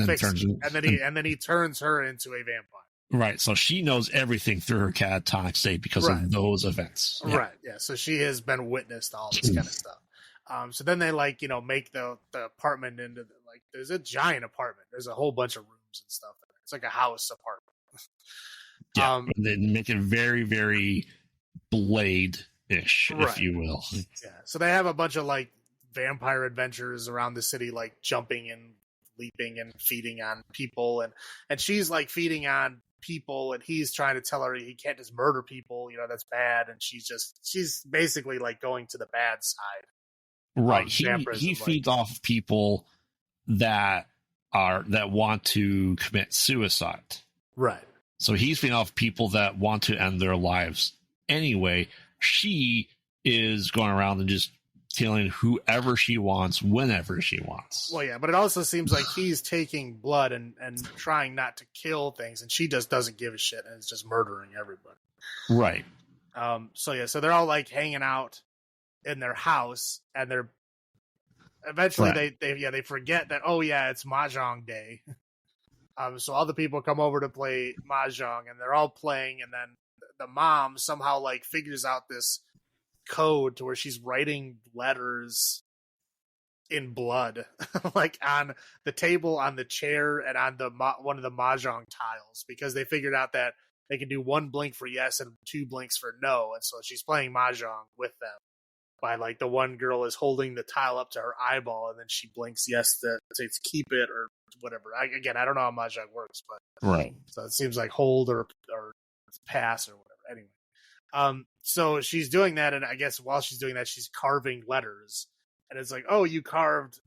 fix it." And then he turns her into a vampire. Right. So she knows everything through her catatonic state because of those events. Yeah. Right. Yeah. So she has been witness to all this kind of stuff. So then they make the apartment into there's a giant apartment. There's a whole bunch of rooms and stuff. It's like a house apartment. Yeah. They make it very, very Blade-ish, if you will. Yeah. So they have a bunch of vampire adventures around the city, like jumping and leaping and feeding on people, and she's feeding on people, and he's trying to tell her he can't just murder people, that's bad, and she's basically going to the bad side. Right. He feeds off of people that want to commit suicide. Right. So he's feeding off people that want to end their lives anyway. She is going around and just killing whoever she wants, whenever she wants. Well, yeah, but it also seems like he's taking blood and trying not to kill things, and she just doesn't give a shit and is just murdering everybody. Right. So they're all hanging out in their house, and eventually Right. they forget that, oh yeah, it's Mahjong day. So all the people come over to play Mahjong, and they're all playing, and then the mom somehow like figures out this code to where she's writing letters in blood, like on the table, on the chair, and on the one of the Mahjong tiles, because they figured out that they can do one blink for yes and two blinks for no, and so she's playing Mahjong with them. By like the one girl is holding the tile up to her eyeball, and then she blinks yes to keep it or whatever. Again, I don't know how Mahjong works, but Right. so it seems like hold or pass or whatever. Anyway, so she's doing that, and I guess while she's doing that, she's carving letters, and it's like, oh, you carved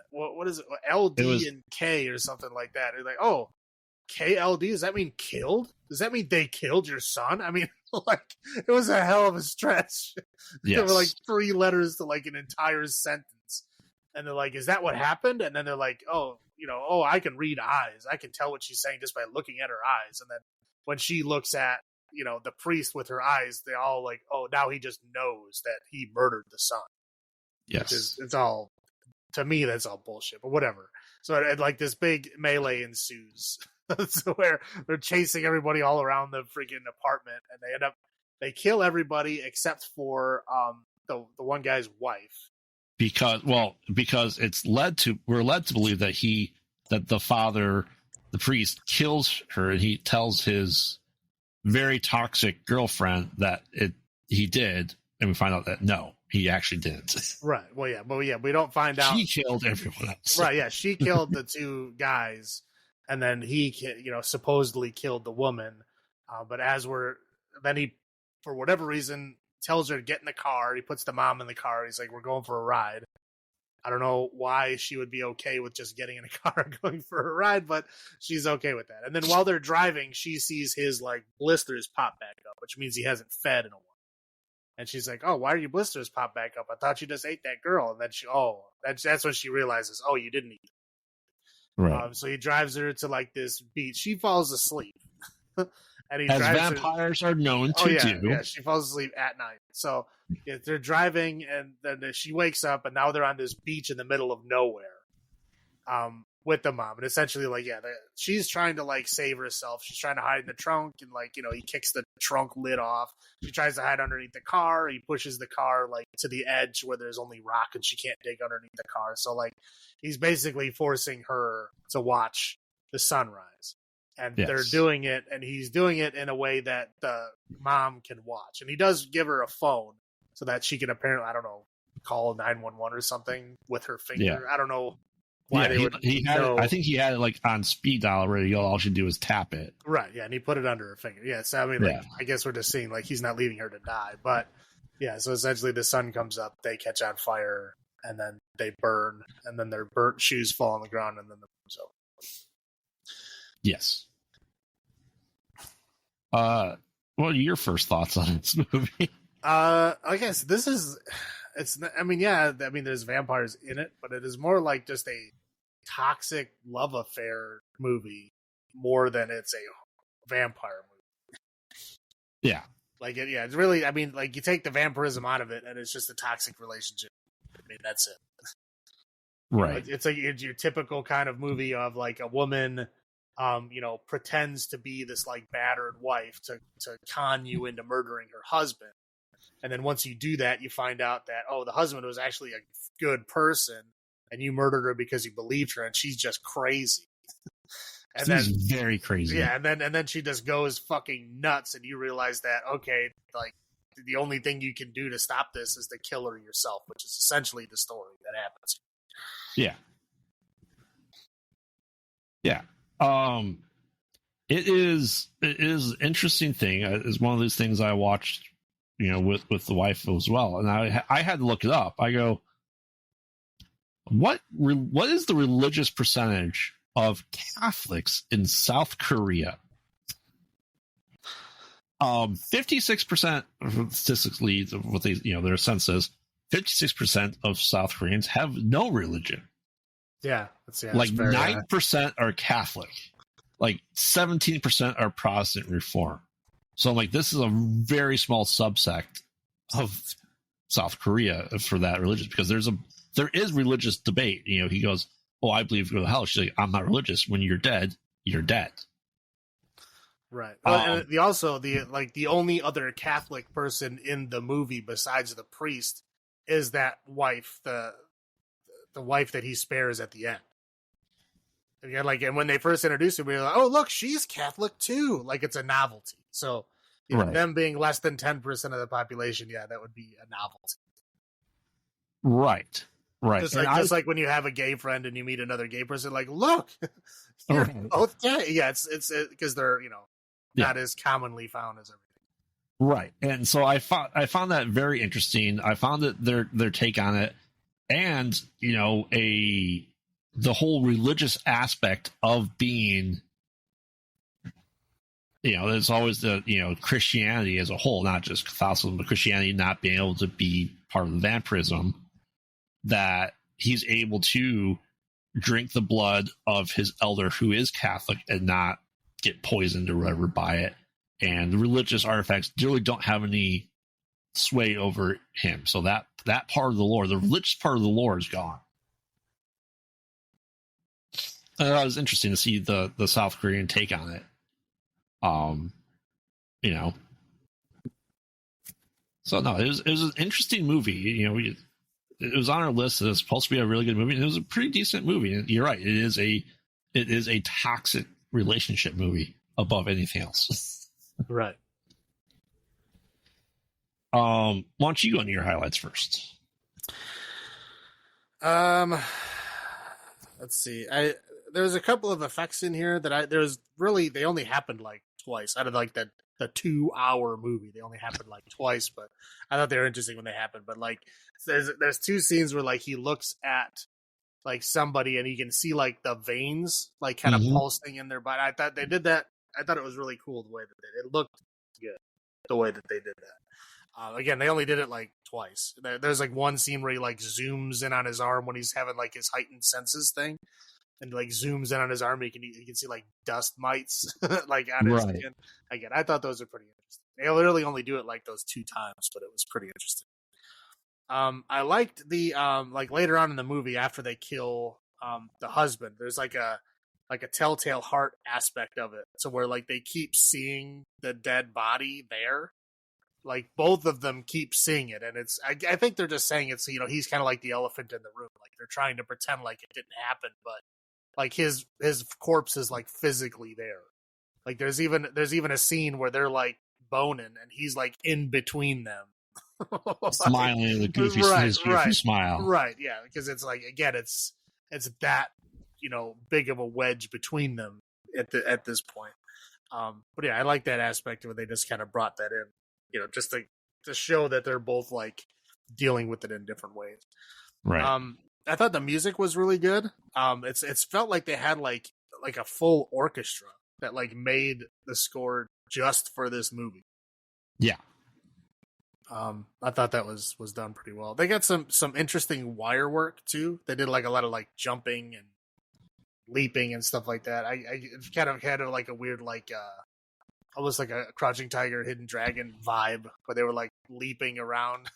what is it, LD and K or something like that. It's like, oh, KLD, does that mean killed? Does that mean they killed your son? I mean, like, it was a hell of a stretch. Yes. There were like 3 letters to like an entire sentence. And they're like, is that what happened? And then they're like, oh, I can read eyes. I can tell what she's saying just by looking at her eyes. And then when she looks at, the priest with her eyes, they all like, oh, now he just knows that he murdered the son. Yes. It's all, to me, that's all bullshit, but whatever. So like this big melee ensues. So where they're chasing everybody all around the freaking apartment, and they kill everybody except for the one guy's wife. Because we're led to believe that the father, the priest, kills her, and he tells his very toxic girlfriend that he did, and we find out that no, he actually didn't. Right. Well, yeah, but we don't find out. She killed everyone else. Right. Yeah, she killed the 2 guys. And then he, supposedly killed the woman. But then he, for whatever reason, tells her to get in the car. He puts the mom in the car. He's like, we're going for a ride. I don't know why she would be okay with just getting in a car and going for a ride, but she's okay with that. And then while they're driving, she sees his like blisters pop back up, which means he hasn't fed in a while. And she's like, oh, why are your blisters pop back up? I thought you just ate that girl. And then that's when she realizes, oh, you didn't eat. Right. So he drives her to like this beach. She falls asleep. And as vampires are known to do. Yeah, she falls asleep at night. So they're driving, and then she wakes up, and now they're on this beach in the middle of nowhere with the mom. And essentially, like, she's trying to like save herself. She's trying to hide in the trunk, and like, he kicks the trunk lid off. She tries to hide underneath the car. He pushes the car like to the edge where there's only rock, and she can't dig underneath the car. So like, he's basically forcing her to watch the sunrise. And they're doing it, and he's doing it in a way that the mom can watch. And he does give her a phone so that she can apparently, I don't know, call 911 or something with her finger. Yeah. I don't know why they would. I think he had it like on speed dial already. All she do is tap it. Right, yeah, and he put it under her finger. Yeah, so I mean, like, I guess we're just seeing like he's not leaving her to die. But yeah, so essentially the sun comes up, they catch on fire, and then they burn, and then their burnt shoes fall on the ground, and then the movie's over. Yes. What are your first thoughts on this movie? I guess there's vampires in it, but it is more like just a toxic love affair movie more than it's a vampire movie. Yeah. Like, it's really, I mean, like, you take the vampirism out of it, and it's just a toxic relationship. I mean, that's it. Right. It's like your typical kind of movie of like a woman pretends to be this like battered wife to con you into murdering her husband. And then once you do that, you find out that, oh, the husband was actually a good person, and you murdered her because you believed her, and she's just crazy. And she's very crazy. Yeah, and then she just goes fucking nuts, and you realize that, okay, like, the only thing you can do to stop this is to kill her yourself, which is essentially the story that happens. Yeah. Yeah. It is an interesting thing. It's one of those things I watched, with the wife as well. And I had to look it up. I go, what is the religious percentage of Catholics in South Korea? 56%, statistically, what they, their census, 56% of South Koreans have no religion. Yeah, like 9% are Catholic, like 17% are Protestant Reform. So, like, this is a very small subsect of South Korea for that religion, because there's there is religious debate. He goes, "Oh, I believe you go to hell." She's like, "I'm not religious. When you're dead, you're dead." Right. And the only other Catholic person in the movie besides the priest is that wife, the wife that he spares at the end. Again, and when they first introduced him, we were like, "Oh, look, she's Catholic too!" Like it's a novelty. So, them being less than 10% of the population, that would be a novelty. Right. Just like when you have a gay friend and you meet another gay person, like, look, you're both gay. Yeah, it's because they're not as commonly found as everything. Right. And so I found that very interesting. I found that their take on it, and the whole religious aspect of being, there's always the Christianity as a whole, not just Catholicism, but Christianity not being able to be part of the vampirism, that he's able to drink the blood of his elder who is Catholic and not get poisoned or whatever by it. And the religious artifacts really don't have any sway over him. So that part of the lore, the religious part of the lore, is gone. And it was interesting to see the South Korean take on it. So no, it was an interesting movie. It was on our list. It was supposed to be a really good movie, and it was a pretty decent movie. And you're right; it is a toxic relationship movie above anything else. Right. Why don't you go into your highlights first? Let's see. There's a couple of effects in here that they only happened like twice out of like the 2-hour movie. They only happened like twice, but I thought they were interesting when they happened. But like, there's 2 scenes where like he looks at like somebody and you can see like the veins like kind of pulsing in their body. I thought they did that. I thought it was really cool the way that it looked good the way that they did that. Again, they only did it like twice. There's like one scene where he like zooms in on his arm when he's having like his heightened senses thing, and like zooms in on his arm. You can see like dust mites like on his skin. Again, I thought those are pretty interesting. They literally only do it like those 2 times, but it was pretty interesting. I liked the like later on in the movie after they kill the husband. There's like a telltale heart aspect of it, so where like they keep seeing the dead body there. Like both of them keep seeing it, and it's I think they're just saying it's he's kind of like the elephant in the room. Like they're trying to pretend like it didn't happen, but like his corpse is like physically there. Like there's even a scene where they're like boning, and he's like in between them, smiling, the goofy, his goofy smile. Right, yeah, because it's like again, it's that big of a wedge between them at this point. But yeah, I like that aspect of it. They just kind of brought that in. Just to show that they're both like dealing with it in different ways. Right. I thought the music was really good. It's felt like they had like a full orchestra that like made the score just for this movie. Yeah. I thought that was done pretty well. They got some interesting wire work too. They did like a lot of like jumping and leaping and stuff like that. I kind of had like a weird like almost like a Crouching Tiger, Hidden Dragon vibe, where they were like leaping around.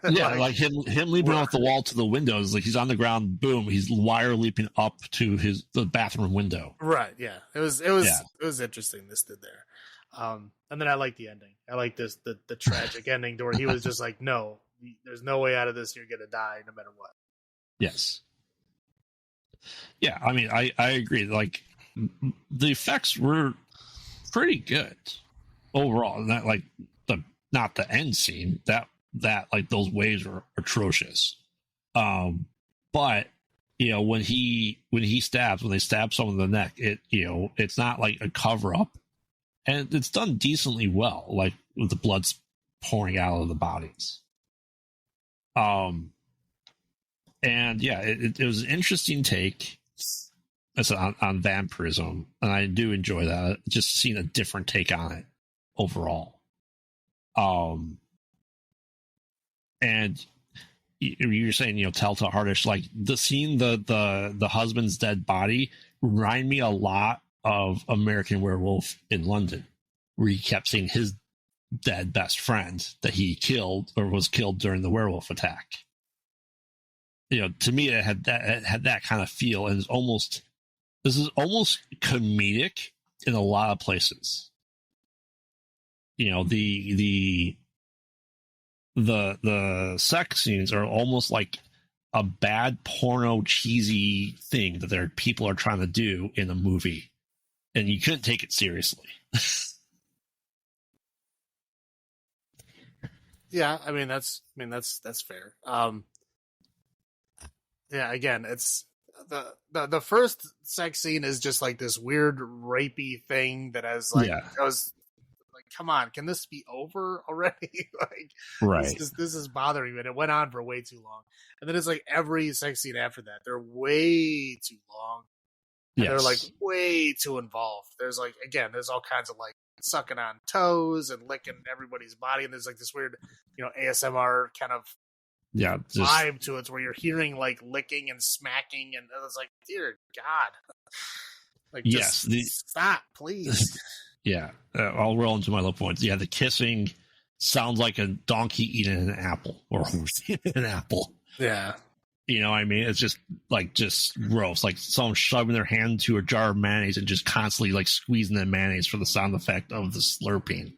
Yeah, like him leaping off the wall to the windows. Like he's on the ground, boom, he's wire leaping up to the bathroom window. Right. Yeah, it was interesting. This did there, and then I like the ending. I like the tragic ending to where he was just like, no, there's no way out of this. You're gonna die no matter what. Yes. Yeah, I mean, I agree. Like the effects were pretty good overall. Not like not the end scene that like those waves were atrocious. But when they stab someone in the neck, it's not like a cover up, and it's done decently well. Like with the blood's pouring out of the bodies. And yeah, it was an interesting take. On vampirism, and I do enjoy that. Just seeing a different take on it overall. And you're saying telltale heartish, like seeing the husband's dead body remind me a lot of American Werewolf in London, where he kept seeing his dead best friend that he killed or was killed during the werewolf attack. to me, it had that kind of feel, and this is almost comedic in a lot of places. The sex scenes are almost like a bad porno cheesy thing that people are trying to do in a movie, and you couldn't take it seriously. Yeah, that's fair. Yeah, again, it's the first sex scene is just like this weird rapey thing that has like, I was like, come on, can this be over already? Like, right. This is bothering me. And it went on for way too long. And then it's like every sex scene after that, they're way too long. And they're like way too involved. There's like, again, there's all kinds of like sucking on toes and licking everybody's body. And there's like this weird, ASMR kind of vibe to it where you're hearing like licking and smacking. And it's like, dear God. Like, stop, please. Yeah, I'll roll into my low points. Yeah, the kissing sounds like a donkey eating an apple or a horse eating an apple. Yeah. It's just gross. Like someone shoving their hand into a jar of mayonnaise and just constantly like squeezing the mayonnaise for the sound effect of the slurping.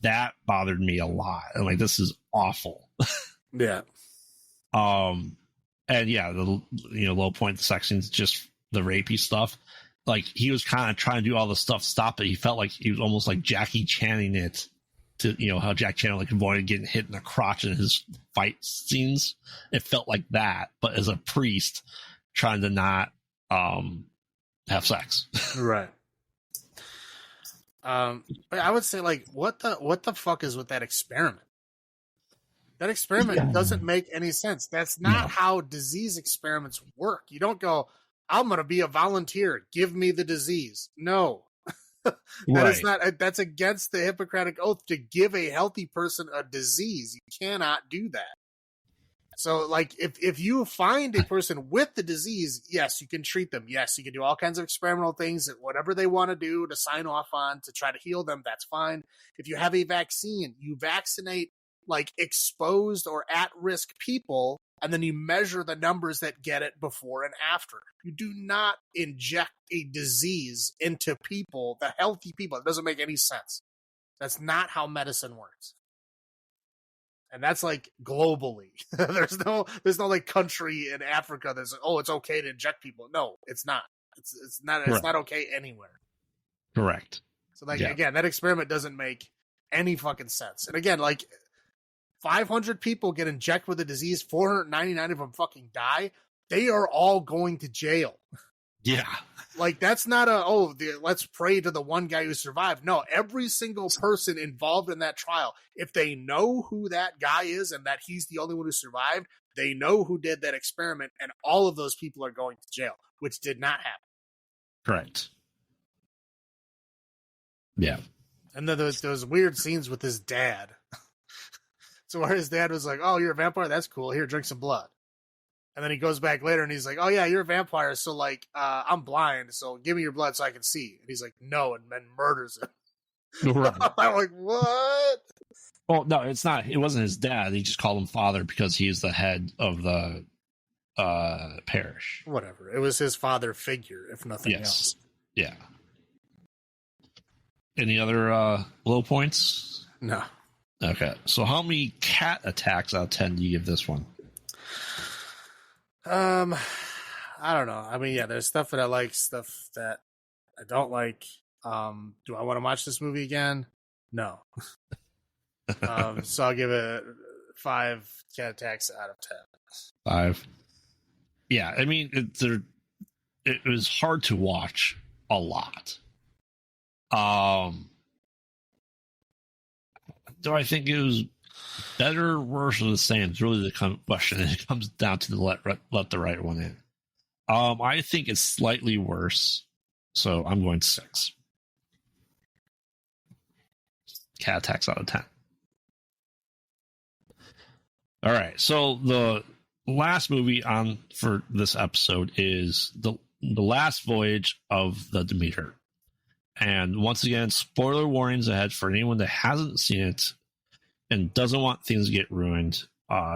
That bothered me a lot. And like, this is awful. Yeah. And yeah, the low point of the section's just the rapey stuff. Like, he was kind of trying to do all the stuff, stop it. He felt like he was almost like Jackie Channing it to, how Jack Channing like avoided getting hit in the crotch in his fight scenes. It felt like that, but as a priest trying to not have sex. Right. But I would say, like, what the fuck is with that experiment? That experiment doesn't make any sense. That's not how disease experiments work. You don't go, I'm going to be a volunteer. Give me the disease. No, is not. That's against the Hippocratic Oath to give a healthy person a disease. You cannot do that. So, like, if you find a person with the disease, yes, you can treat them. Yes, you can do all kinds of experimental things, whatever they want to do to sign off on to try to heal them. That's fine. If you have a vaccine, you vaccinate like exposed or at-risk people, and then you measure the numbers that get it before and after. You do not inject a disease into people, the healthy people. It doesn't make any sense. That's not how medicine works. And that's like globally. There's no like country in Africa that's like, oh, it's okay to inject people. No, it's not. It's not okay anywhere. Correct. So like again, that experiment doesn't make any fucking sense. And again, like 500 people get injected with a disease, 499 of them fucking die. They are all going to jail. Yeah. Like, that's not let's pray to the one guy who survived. No, every single person involved in that trial, if they know who that guy is and that he's the only one who survived, they know who did that experiment, and all of those people are going to jail, which did not happen. Correct. Yeah. And then those weird scenes with his dad. So where his dad was like, oh, you're a vampire? That's cool. Here, drink some blood. And then he goes back later and he's like, oh, yeah, you're a vampire. So, like, I'm blind. So give me your blood so I can see. And he's like, no, and then murders him. Right. I'm like, what? Well, no, it's not. It wasn't his dad. He just called him father because he's the head of the parish. Whatever. It was his father figure, if nothing else. Yeah. Any other low points? No. Okay. So how many cat attacks out of 10 do you give this one? I don't know. I mean, yeah, there's stuff that I like, stuff that I don't like. Do I want to watch this movie again? No. So I'll give it 5 cat attacks out of 10. 5. Yeah, I mean, it was hard to watch a lot. Do I think it was better, worse, or the same? It's really the question. It comes down to the let the right one in. I think it's slightly worse, so I'm going 6. Cat attacks out of 10. All right, so the last movie on for this episode is the last voyage of the Demeter. And once again, spoiler warnings ahead for anyone that hasn't seen it and doesn't want things to get ruined.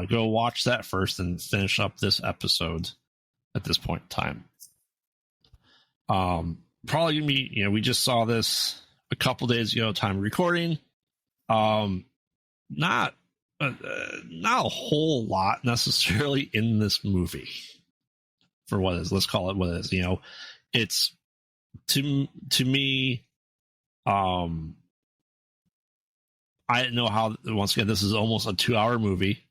go watch that first and finish up this episode at this point in time. Probably gonna be, we just saw this a couple days ago, time of recording. Not a whole lot necessarily in this movie for what is, let's call it what it is. It's to me, I didn't know how, once again, this is almost a 2-hour movie,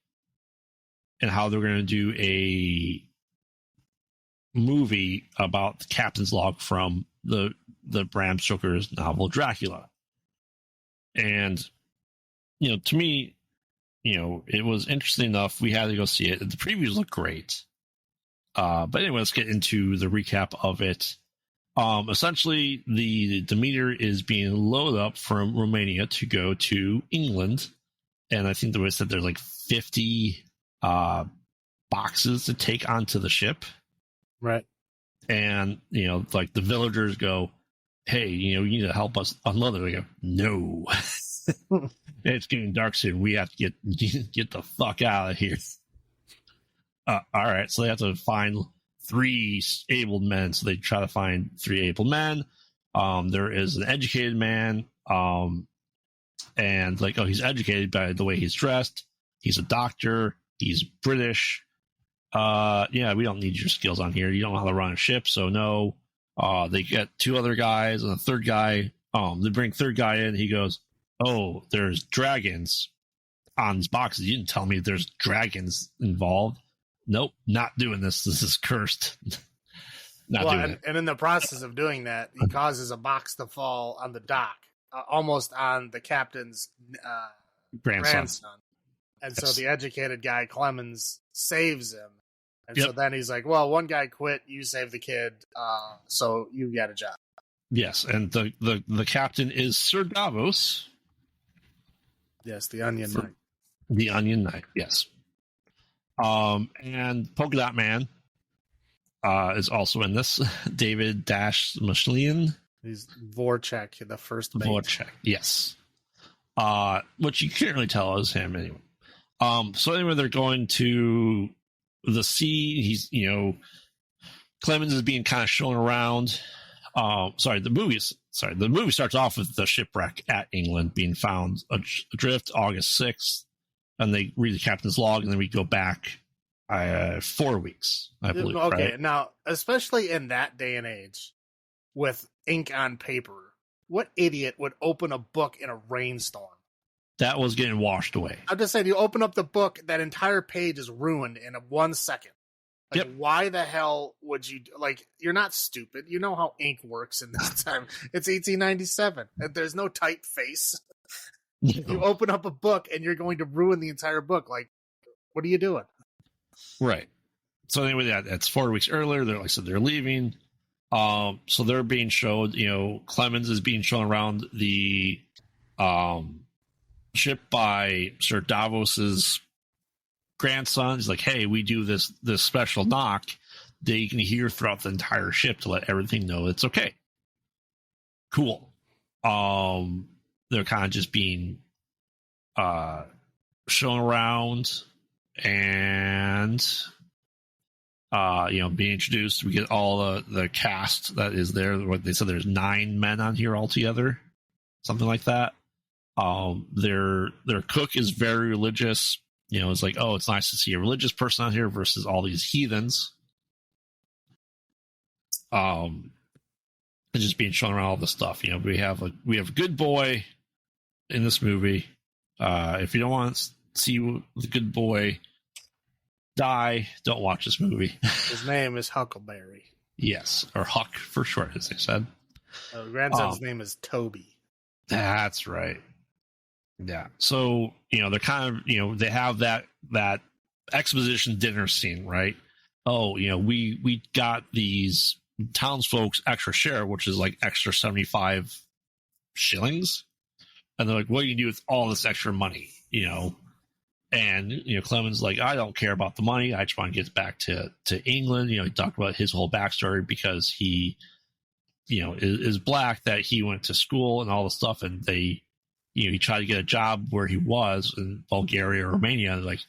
and how they're going to do a movie about the captain's log from the Bram Stoker's novel Dracula. And, to me, it was interesting enough. We had to go see it. The previews look great. But anyway, let's get into the recap of it. Essentially, the Demeter is being loaded up from Romania to go to England. And I think the way said there's like 50 boxes to take onto the ship. Right. And, like the villagers go, hey, you need to help us unload it. We go, no. It's getting dark soon. We have to get the fuck out of here. All right. So they have to find 3 able men. So they try to find 3 able men. There is an educated man. And like, he's educated by the way he's dressed. He's a doctor. He's British. Yeah, we don't need your skills on here. You don't know how to run a ship, so no. They get 2 other guys and a third guy. They bring third guy in. He goes, oh, there's dragons on these boxes. You didn't tell me there's dragons involved. Nope, not doing this. This is cursed. Doing it. And in the process of doing that, he causes a box to fall on the dock, almost on the captain's grandson. And so the educated guy, Clemens, saves him. And so then he's like, well, one guy quit, you save the kid, so you get a job. Yes, and the captain is Sir Davos. Yes, the Onion Knight. The Onion Knight, yes. And Polka Dot Man is also in this. David Mashlian. He's Vorchek, the first mate. Vorchek, yes. Which you can't really tell is him anyway. So anyway, they're going to the sea. He's, Clemens is being kind of shown around. The movie starts off with the shipwreck at England being found adrift August 6th, and they read the captain's log, and then we go back 4 weeks, I believe. Okay, right? Now, especially in that day and age, with ink on paper, what idiot would open a book in a rainstorm? That was getting washed away. I'm just saying, you open up the book, that entire page is ruined in 1 second. Like, why the hell would you, you're not stupid. You know how ink works in this time. It's 1897. And there's no typeface. You open up a book and you're going to ruin the entire book. Like, what are you doing? Right. So anyway, that's 4 weeks earlier. They're, like I said, they're leaving. So they're being showed, Clemens is being shown around the ship by Sir Davos's grandson. He's like, hey, we do this special knock that you can hear throughout the entire ship to let everything know it's okay. Cool. They're kind of just being shown around and being introduced. We get all the cast that is there. What they said, there's 9 men on here altogether, something like that. Their cook is very religious. It's like, oh, it's nice to see a religious person out here versus all these heathens. And just being shown around all this stuff. We have a good boy in this movie. If you don't want to see the good boy die, don't watch this movie. His name is Huckleberry. Yes, or Huck for short, as they said. Grandson's name is Toby. That's right. Yeah. So, they're kind of, they have that exposition dinner scene, right? Oh, we got these townsfolk's extra share, which is like extra 75 shillings. And they're like, what do you do with all this extra money? And, Clemens like, I don't care about the money. I just want to get back to England. He talked about his whole backstory because he, is black, that he went to school and all the stuff. And they, he tried to get a job where he was in Bulgaria or Romania. And like,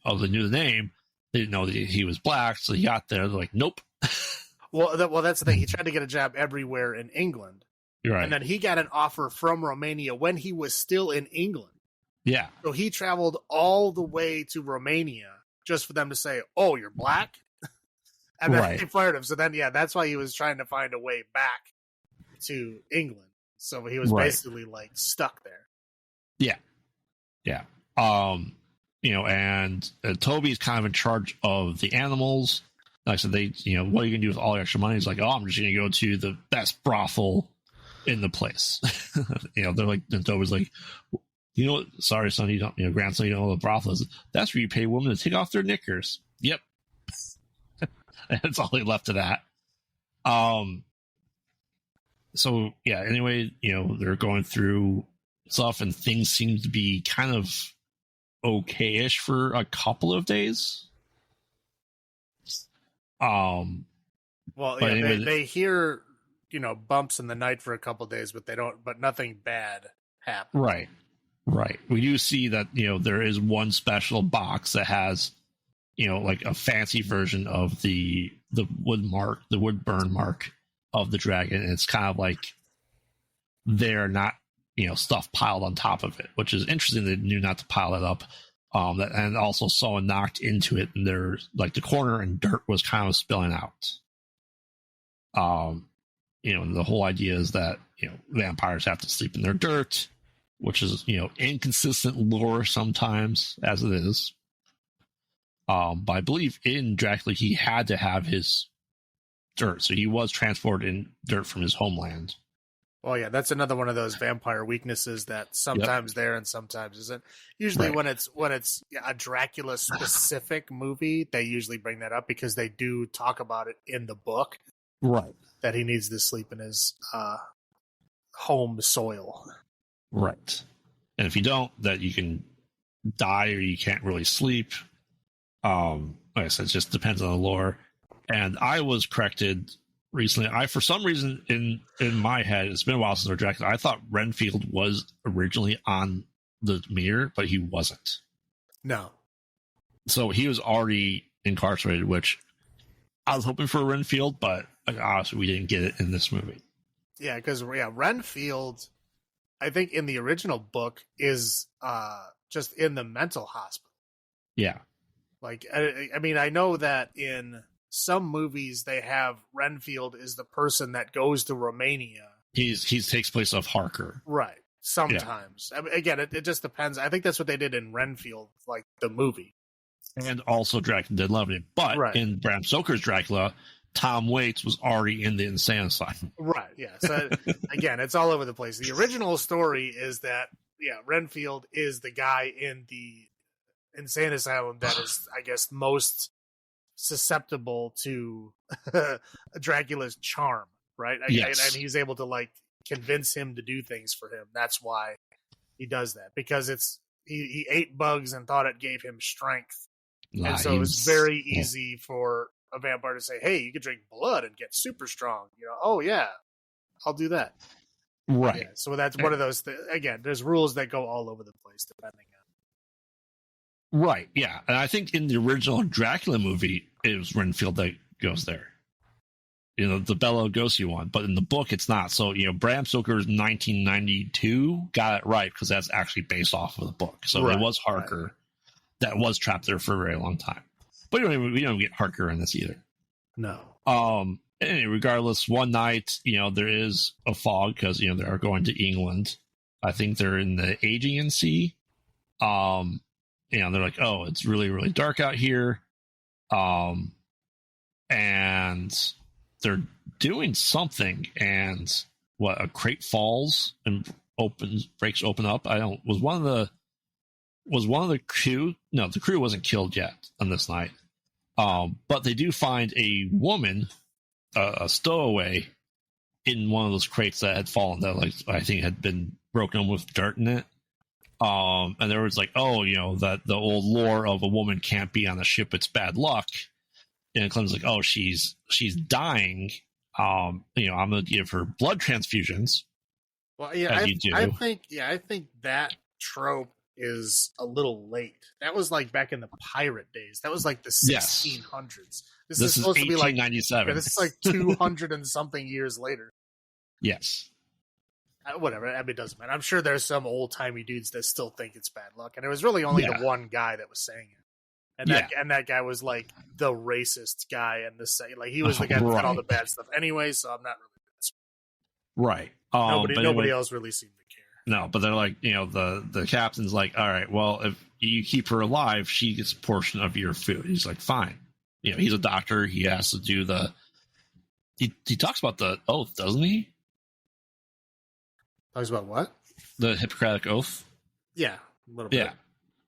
they knew the name. They didn't know that he was black, so he got there. They're like, nope. Well, that's the thing. He tried to get a job everywhere in England. You're right. And then he got an offer from Romania when he was still in England. Yeah. So he traveled all the way to Romania just for them to say, "Oh, you're black," and then they fired him. So then, that's why he was trying to find a way back to England. So he was basically like stuck there. Yeah. Yeah. And Toby's kind of in charge of the animals. Like I said, what are you going to do with all your extra money? He's like, oh, I'm just going to go to the best brothel in the place. They're like, and Toby's like, sorry, son, you don't, grandson, you don't know what a brothel is. That's where you pay women to take off their knickers. Yep. That's all he left to that. So yeah, anyway, they're going through stuff and things seem to be kind of okay-ish for a couple of days. They hear, bumps in the night for a couple of days, but nothing bad happened. Right. We do see that, there is one special box that has, like a fancy version of the wood burn mark of the dragon. And it's kind of like they're not, stuff piled on top of it, which is interesting. They knew not to pile it up. And also someone knocked into it and there's like the corner and dirt was kind of spilling out. And the whole idea is that, vampires have to sleep in their dirt, which is, inconsistent lore sometimes as it is. But I believe in Dracula, he had to have his dirt. So he was transported in dirt from his homeland. Well, yeah, that's another one of those vampire weaknesses that sometimes there and sometimes isn't. Usually when it's a Dracula specific movie, they usually bring that up because they do talk about it in the book. Right. That he needs to sleep in his home soil. Right. And if you don't, that you can die or you can't really sleep. Like I said, it just depends on the lore. And I was corrected recently. For some reason in my head, it's been a while since I Dracula. I thought Renfield was originally on the mirror, but he wasn't. No. So he was already incarcerated, which I was hoping for Renfield, but honestly, we didn't get it in this movie. Yeah, because Renfield, I think in the original book, is just in the mental hospital. Yeah. Like, I mean, I know that in some movies they have Renfield is the person that goes to Romania. He takes place of Harker. Right. Sometimes. Yeah. I mean, again, it just depends. I think that's what they did in Renfield, like the movie. And also Dracula Dead Loving. But in Bram Stoker's Dracula, Tom Waits was already in the insane asylum. Right, yeah. So again, it's all over the place. The original story is that, Renfield is the guy in the insane asylum that is, I guess, most susceptible to Dracula's charm, right? Yes. And he's able to, like, convince him to do things for him. That's why he does that. Because he ate bugs and thought it gave him strength. And so it was very easy for a vampire to say, hey, you could drink blood and get super strong. Oh, yeah, I'll do that. Right. Yeah, so that's one of those things. Again, there's rules that go all over the place depending on. Right, yeah. And I think in the original Dracula movie, it was Renfield that goes there. The Bela Lugosi one. But in the book, it's not. So, Bram Stoker's 1992 got it right because that's actually based off of the book. So it was Harker that was trapped there for a very long time. But we don't get Harker in this either. No. Anyway, regardless, one night, there is a fog because, they are going to England. I think they're in the Aegean Sea. They're like, oh, it's really, really dark out here. And they're doing something. And a crate falls and breaks open up. Was one of the crew? No, the crew wasn't killed yet on this night. But they do find a woman, a stowaway, in one of those crates that had fallen that, like, I think had been broken with dirt in it. And there was like, that the old lore of a woman can't be on a ship, it's bad luck. And Clem's like, oh, she's dying. I'm gonna give her blood transfusions. Well, yeah, I think that trope is a little late. That was like back in the pirate days. That was like the 1600s. This is supposed to be like 1897. this is like 200 and something years later. Yes. Whatever. I mean, it doesn't matter. I'm sure there's some old timey dudes that still think it's bad luck, and it was really only the one guy that was saying it. And that guy was like the racist guy, and like he was the guy that did all the bad stuff anyway. So I'm not really right. Nobody else really seemed to care. No, but they're like, the captain's like, all right, well, if you keep her alive, she gets a portion of your food. He's like, fine. He's a doctor. He has to do he talks about the oath, doesn't he? Talks about what? The Hippocratic Oath. Yeah, a little bit.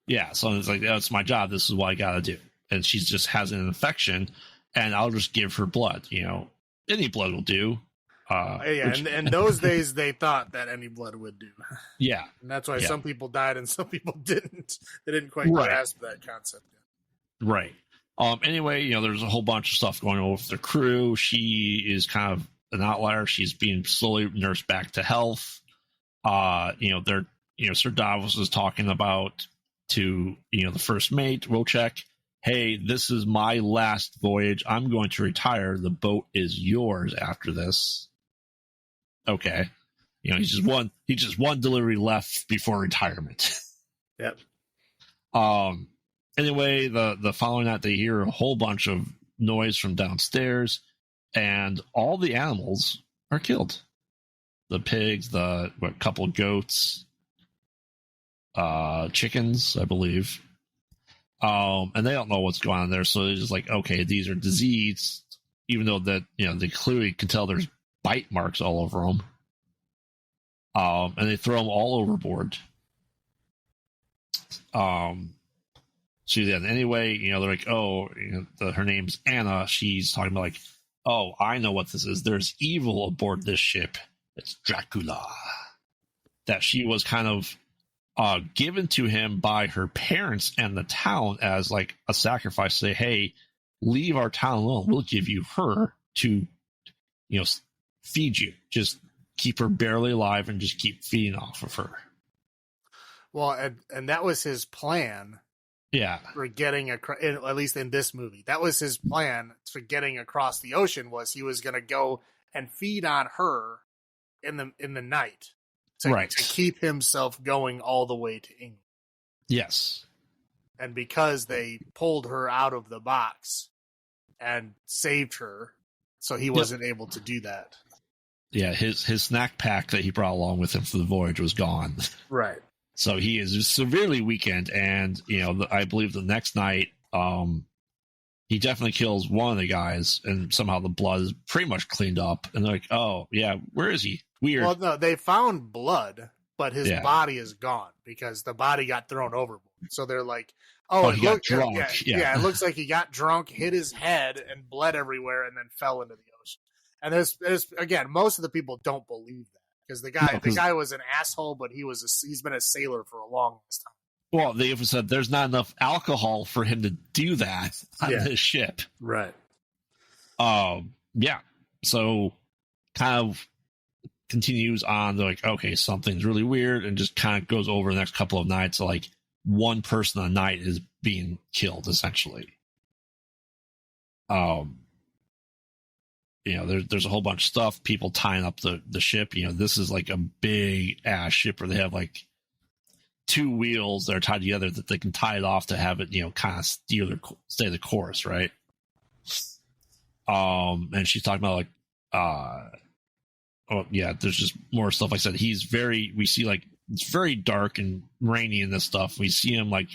Yeah. So it's like, it's my job. This is what I got to do. And she just has an infection, and I'll just give her blood. Any blood will do. And those days they thought that any blood would do. Yeah, and that's why some people died and some people didn't. They didn't quite grasp that concept yet. Right. Anyway, there's a whole bunch of stuff going on with the crew. She is kind of an outlier. She's being slowly nursed back to health. Sir Davos is talking about to the first mate, Wojciech, hey, this is my last voyage. I'm going to retire. The boat is yours after this. Okay. He's just one delivery left before retirement. Yep. Anyway, the following night they hear a whole bunch of noise from downstairs, and all the animals are killed. The pigs, couple goats, chickens, I believe. And they don't know what's going on there, so they're just like, okay, these are diseased, even though that they clearly can tell there's bite marks all over them. And they throw them all overboard. So then anyway, they're like, oh, her name's Anna. She's talking about like, oh, I know what this is. There's evil aboard this ship. It's Dracula. That she was kind of given to him by her parents and the town as like a sacrifice. Say, hey, leave our town alone. We'll give you her to, feed you. Just keep her barely alive and just keep feeding off of her. Well, and that was his plan. Yeah. For getting at least in this movie, that was his plan for getting across the ocean. Was he was going to go and feed on her in the night to keep himself going all the way to England. Yes. And because they pulled her out of the box and saved her, so he wasn't able to do that. Yeah, his snack pack that he brought along with him for the voyage was gone. Right. So he is severely weakened, and I believe the next night, he definitely kills one of the guys, and somehow the blood is pretty much cleaned up. And they're like, "Oh, yeah, where is he? Weird." Well, no, they found blood, but his body is gone because the body got thrown overboard. So they're like, he got drunk. Yeah, it looks like he got drunk, hit his head, and bled everywhere, and then fell into the ocean. And there's again, most of the people don't believe that. Because the guy was an asshole, but he's been a sailor for a long time. Well, they even said there's not enough alcohol for him to do that on his ship. Right. Yeah. So kind of continues on. They're like, okay, something's really weird, and just kind of goes over the next couple of nights. So like one person a night is being killed, essentially. There's a whole bunch of stuff, people tying up the ship. This is like a big ass ship where they have like two wheels that are tied together that they can tie it off to have it, kind of stay the course, right? And she's talking about there's just more stuff. Like I said, we see like, it's very dark and rainy in this stuff. We see him like,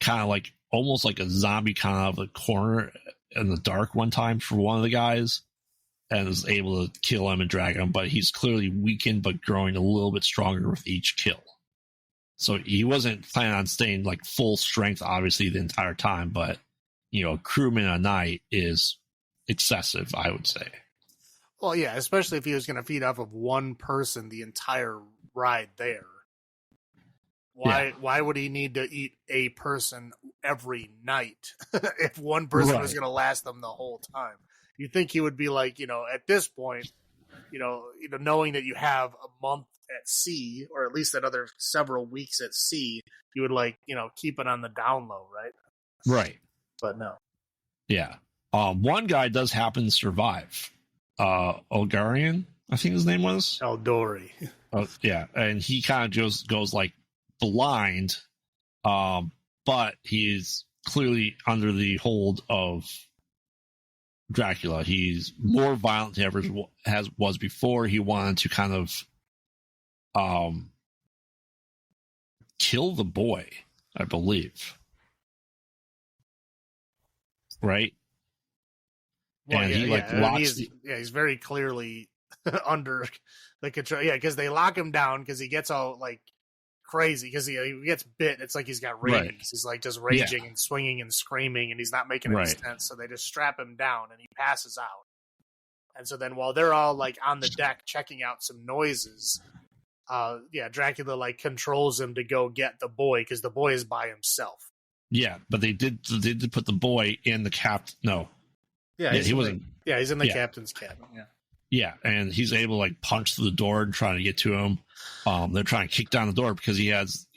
kind of like, almost like a zombie kind of a corner in the dark one time for one of the guys. And is able to kill him and drag him, but he's clearly weakened, but growing a little bit stronger with each kill. So he wasn't planning on staying like full strength, obviously, the entire time, but a crewman a night is excessive, I would say. Well, yeah, especially if he was going to feed off of one person the entire ride there. Why would he need to eat a person every night if one person was going to last them the whole time? You think he would be like, at this point, knowing that you have a month at sea, or at least another several weeks at sea, you would like, keep it on the down low, right? Right. But no. Yeah. One guy does happen to survive. Olgarian, I think his name was. Eldori. Yeah, and he kind of just goes like blind, but he's clearly under the hold of Dracula. He's more violent than he ever was before. He wanted to kind of kill the boy, I believe. Right? Well, and yeah, he like locks. he's very clearly under the control. Yeah, because they lock him down because he gets all like crazy because he gets bit. It's like he's got rabies. Right. He's like just raging and swinging and screaming, and he's not making any sense. So they just strap him down, and he passes out. And so then while they're all like on the deck checking out some noises, Dracula like controls him to go get the boy because the boy is by himself. Yeah, but they did put the boy in the captain. No. Yeah, he wasn't. Yeah, he's in the captain's cabin. Yeah. Yeah, and he's able to like punch through the door and trying to get to him. They're trying to kick down the door because he has,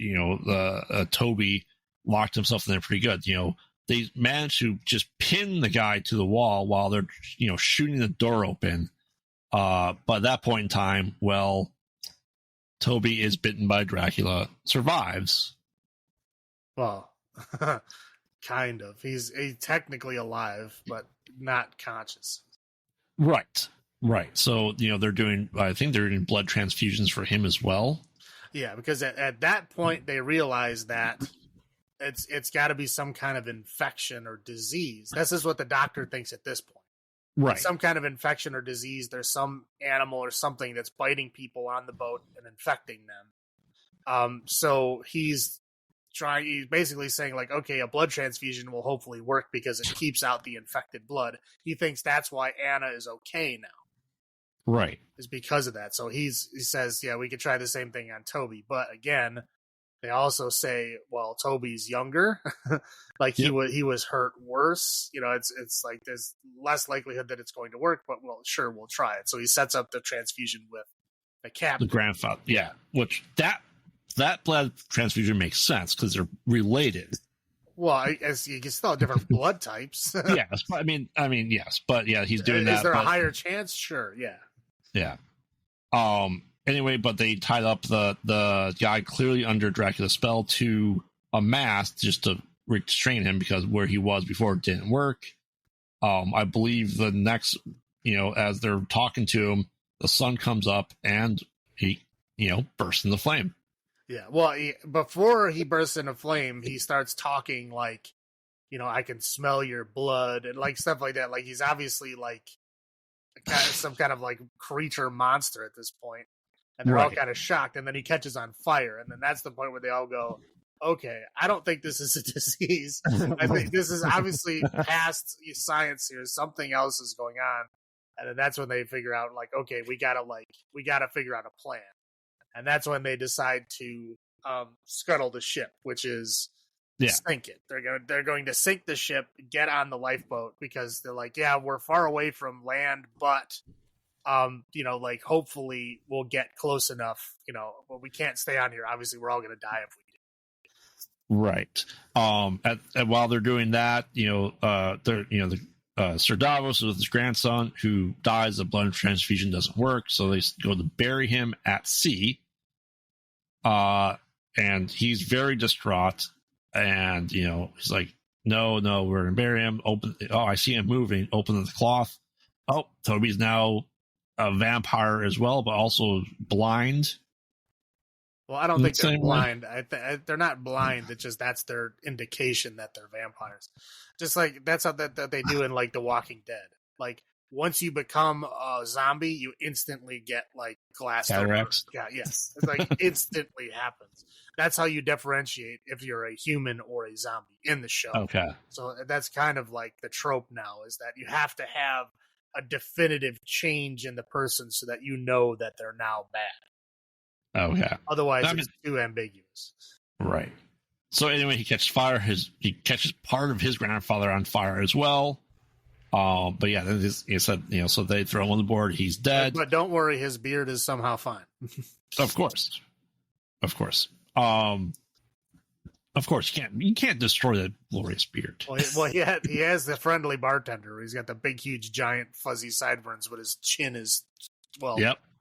Toby locked himself in there pretty good. They managed to just pin the guy to the wall while they're, shooting the door open. But at that point in time, well, Toby is bitten by Dracula, survives. Well, kind of. He's technically alive, but not conscious. Right. So, they're doing blood transfusions for him as well. Yeah, because at that point they realize that it's got to be some kind of infection or disease. This is what the doctor thinks at this point. Right. Some kind of infection or disease. There's some animal or something that's biting people on the boat and infecting them. So he's basically saying like, okay, a blood transfusion will hopefully work because it keeps out the infected blood. He thinks that's why Anna is okay now. Right. Is because of that. So he says, yeah, we could try the same thing on Toby. But again, they also say, well, Toby's younger. Like he was hurt worse. It's like there's less likelihood that it's going to work, but well, sure, we'll try it. So he sets up the transfusion with the captain. The grandfather. Yeah. Which that blood transfusion makes sense because they're related. Well, as you can still have different blood types. Yes, I mean, yes, but yeah, he's doing that. Is there a higher chance? Sure, yeah. Yeah. Anyway, but they tied up the guy clearly under Dracula's spell to a mast just to restrain him because where he was before it didn't work. I believe the next, as they're talking to him, the sun comes up and he, bursts into flame. Yeah, well, before he bursts into flame, he starts talking like, I can smell your blood and like stuff like that. Like he's obviously like some kind of like creature monster at this point, and they're all kind of shocked. And then he catches on fire, and then that's the point where they all go, "Okay, I don't think this is a disease. I think this is obviously past science here. Something else is going on." And then that's when they figure out like, "Okay, we gotta figure out a plan." And that's when they decide to scuttle the ship, which is sink it. They're going to sink the ship, get on the lifeboat because they're like, yeah, we're far away from land, but like hopefully we'll get close enough. But we can't stay on here. Obviously, we're all going to die if we do. Right. While they're doing that, Sir Davos with his grandson who dies. The blood transfusion doesn't work, so they go to bury him at sea. And he's very distraught. And he's like, "No, we're gonna bury him." I see him moving. Open the cloth. Oh, Toby's now a vampire as well, but also blind. Well, I don't think they're blind. They're not blind. It's just that's their indication that they're vampires. Just like that's how that they do in like The Walking Dead. Like once you become a zombie, you instantly get like glass cataracts. Yeah, yes, it's like instantly happens. That's how you differentiate if you're a human or a zombie in the show. Okay, so that's kind of like the trope now is that you have to have a definitive change in the person so that that they're now bad. Okay. Otherwise, it's too ambiguous. Right. So anyway, he catches fire. He catches part of his grandfather on fire as well. But yeah, then he said, so they throw him on the board. He's dead. But don't worry, his beard is somehow fine. Of course. Of course, you can't destroy that glorious beard. Well, he has the friendly bartender. He's got the big, huge, giant, fuzzy sideburns, but his chin is,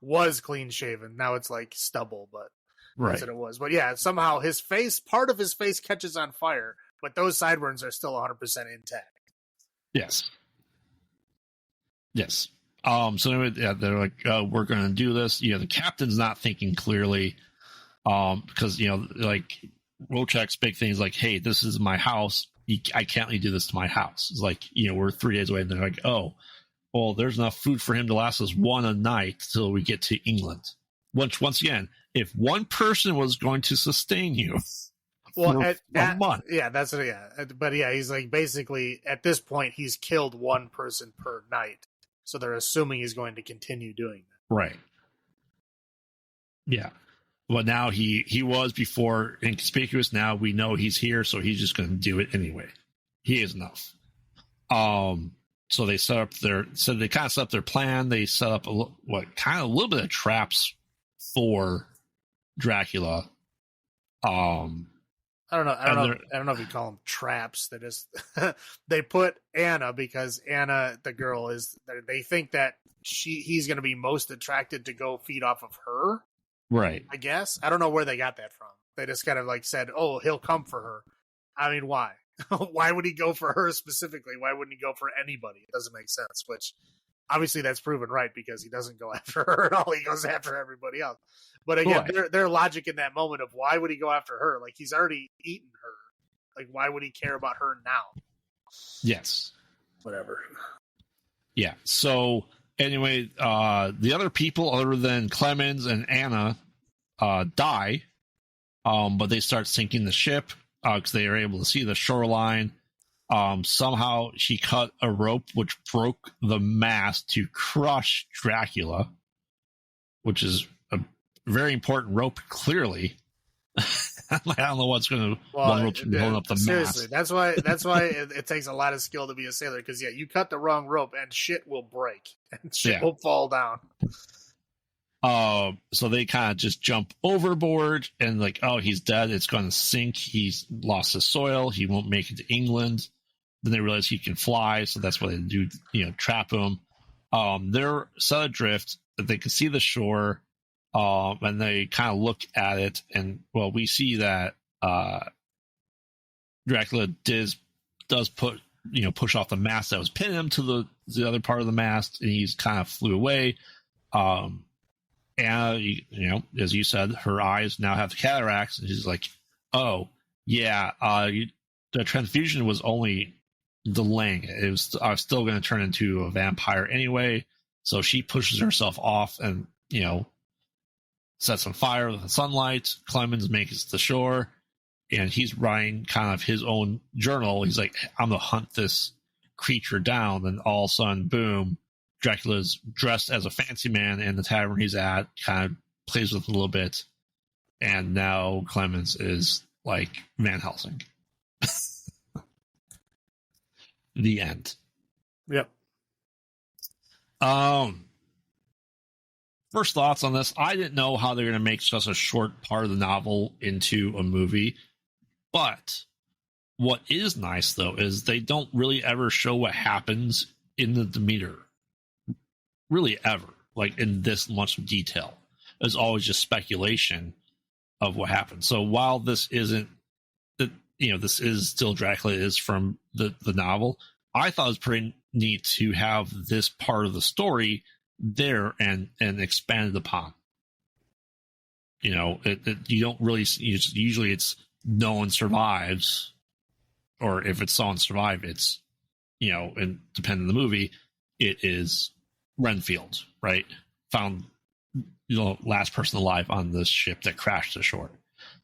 was clean shaven. Now it's like stubble, but that's what it was. But yeah, somehow part of his face catches on fire, but those sideburns are still 100% intact. Yes. So anyway, they're like, we're going to do this. The captain's not thinking clearly, because like Wojciech's big thing is like, hey, this is my house. I can't really do this to my house. It's like, we're 3 days away, and they're like, oh, well, there's enough food for him to last us a night till we get to England. Once again, if one person was going to sustain you, for a month. Yeah, that's it. Yeah, but yeah, he's like basically at this point he's killed one person per night, so they're assuming he's going to continue doing that. Right. Yeah. But now he was before inconspicuous. Now we know he's here, so he's just going to do it anyway. He is enough. So they set up their plan. They set up a little bit of traps for Dracula. I don't know if you call them traps. They just they put Anna because Anna, the girl, they think that he's going to be most attracted to go feed off of her. Right. I guess. I don't know where they got that from. They just kind of like said, oh, he'll come for her. I mean, why? Why would he go for her specifically? Why wouldn't he go for anybody? It doesn't make sense, which obviously that's proven right because he doesn't go after her at all. He goes after everybody else. But again, their logic in that moment of why would he go after her? Like, he's already eaten her. Like, why would he care about her now? Yes. Whatever. Yeah. So anyway, the other people other than Clemens and Anna die, but they start sinking the ship because they are able to see the shoreline. Somehow she cut a rope which broke the mast to crush Dracula, which is a very important rope, clearly. I don't know what's going to one rope should be holding up the seriously, mast. That's why it takes a lot of skill to be a sailor, because you cut the wrong rope and shit will break and shit will fall down. So they kind of just jump overboard and like, oh, he's dead. It's going to sink. He's lost his soil. He won't make it to England. Then they realize he can fly, so that's what they do. Trap him. They're set adrift. They can see the shore. And they kind of look at it, and we see that Dracula does push off the mast that was pinning him to the other part of the mast, and he's kind of flew away. And as you said, her eyes now have the cataracts, and she's like, "Oh yeah, the transfusion was only delaying it. I was still going to turn into a vampire anyway." So she pushes herself off, and sets on fire with the sunlight. Clemens makes it to the shore, and he's writing kind of his own journal. He's like, I'm going to hunt this creature down. Then all of a sudden, boom, Dracula's dressed as a fancy man in the tavern he's at, kind of plays with him a little bit. And now Clemens is like Van Helsing. The end. Yep. First thoughts on this. I didn't know how they're going to make such a short part of the novel into a movie. But what is nice, though, is they don't really ever show what happens in the Demeter. Really ever. Like in this much detail. It's always just speculation of what happened. So while this isn't, this is still Dracula is from the novel, I thought it was pretty neat to have this part of the story there and expanded upon. You don't really usually it's no one survives, or if it's someone survived, it's and depending on the movie, it is Renfield, right? Found last person alive on this ship that crashed ashore.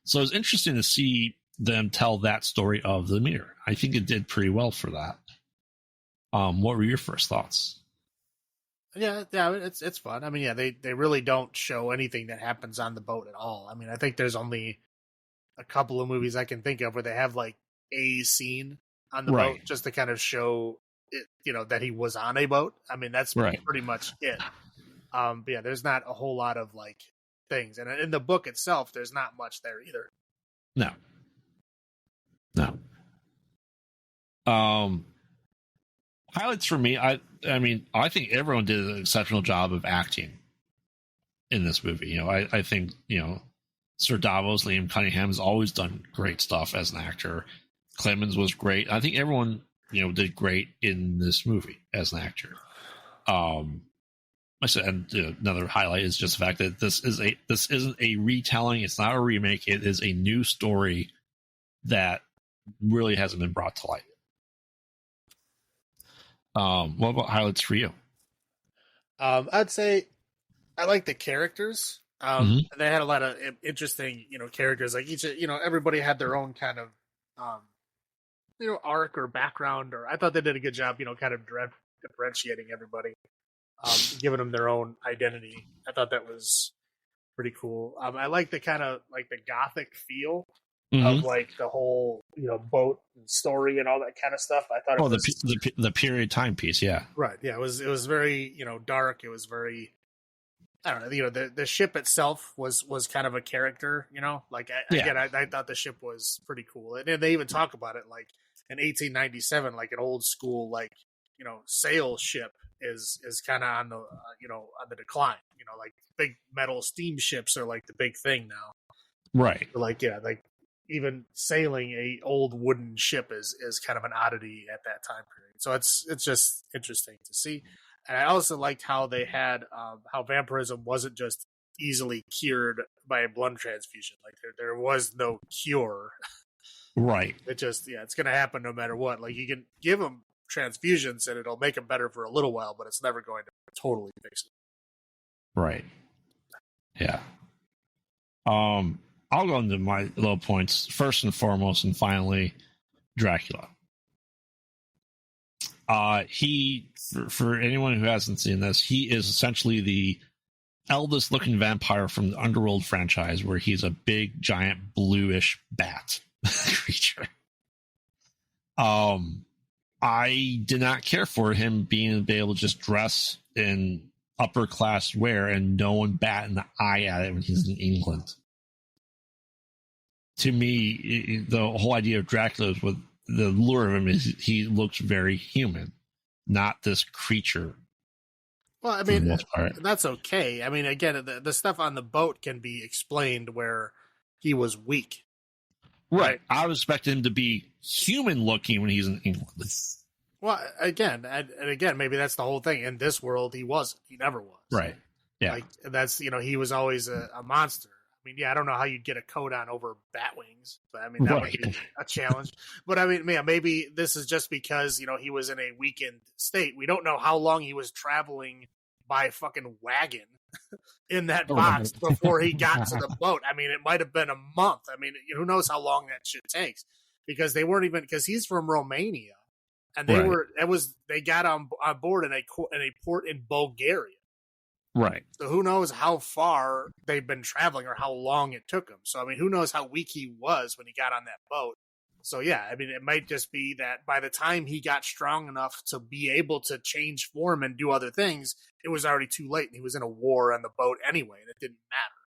So it's interesting to see them tell that story of the mirror. I think it did pretty well for that. What were your first thoughts? Yeah, it's fun. I mean, they really don't show anything that happens on the boat at all. I mean, I think there's only a couple of movies I can think of where they have like a scene on the boat just to kind of show that he was on a boat. I mean, that's Right. pretty much it. But yeah, there's not a whole lot of like things, and in the book itself, there's not much there either. No. Highlights for me, I mean, I think everyone did an exceptional job of acting in this movie. I think, Sir Davos, Liam Cunningham has always done great stuff as an actor. Clemens was great. I think everyone, did great in this movie as an actor. I said, and another highlight is just the fact that this isn't a retelling. It's not a remake. It is a new story that really hasn't been brought to light. What about highlights for you? I'd say I like the characters. They had a lot of interesting, characters. Like everybody had their own kind of, arc or background. Or I thought they did a good job, kind of differentiating everybody, giving them their own identity. I thought that was pretty cool. I like the kind of like the gothic feel of like the whole boat and story and all that kind of stuff. I thought the period timepiece, yeah, right, yeah. It was very dark. It was very, I don't know. The ship itself was kind of a character. I thought the ship was pretty cool, and they even talk about it like in 1897, like an old school sail ship is kind of on the on the decline. Like big metal steamships are like the big thing now, right? Like even sailing a old wooden ship is kind of an oddity at that time period. So it's just interesting to see. And I also liked how they had how vampirism wasn't just easily cured by a blood transfusion. Like there was no cure. Right. It just it's going to happen no matter what. Like you can give them transfusions and it'll make them better for a little while, but it's never going to totally fix it. Right. Yeah. I'll go into my low points first and foremost, and finally, Dracula. He, for anyone who hasn't seen this, he is essentially the eldest looking vampire from the Underworld franchise, where he's a big, giant, bluish bat creature. I did not care for him being able to just dress in upper class wear and no one bat an eye at it when he's in England. To me, the whole idea of Dracula is with the lure of him is he looks very human, not this creature. Well, I mean, that's okay. I mean, again, the stuff on the boat can be explained where he was weak. Right. I was expecting him to be human looking when he's in England. Well, again, and again, maybe that's the whole thing. In this world, he wasn't. He never was. Right. Yeah. Like that's he was always a monster. I mean, yeah, I don't know how you'd get a coat on over bat wings, but I mean that would be a challenge. But I mean, maybe this is just because he was in a weakened state. We don't know how long he was traveling by fucking wagon in that box before he got to the boat. I mean, it might have been a month. I mean, who knows how long that shit takes? Because they weren't even because he's from Romania, and they got on board in a port in Bulgaria. Right. So who knows how far they've been traveling or how long it took him. So, I mean, who knows how weak he was when he got on that boat. So, yeah, I mean, it might just be that by the time he got strong enough to be able to change form and do other things, it was already too late. And he was in a war on the boat anyway, and it didn't matter.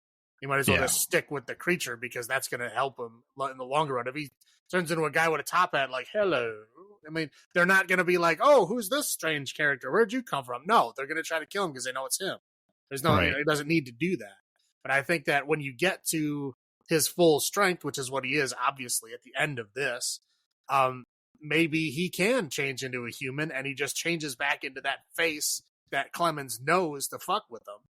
He might as well just stick with the creature because that's going to help him in the longer run. If he turns into a guy with a top hat like, hello, I mean, they're not going to be like, oh, who's this strange character? Where'd you come from? No, they're going to try to kill him because they know it's him. There's no, he doesn't need to do that. But I think that when you get to his full strength, which is what he is, obviously, at the end of this, maybe he can change into a human and he just changes back into that face that Clemens knows to fuck with him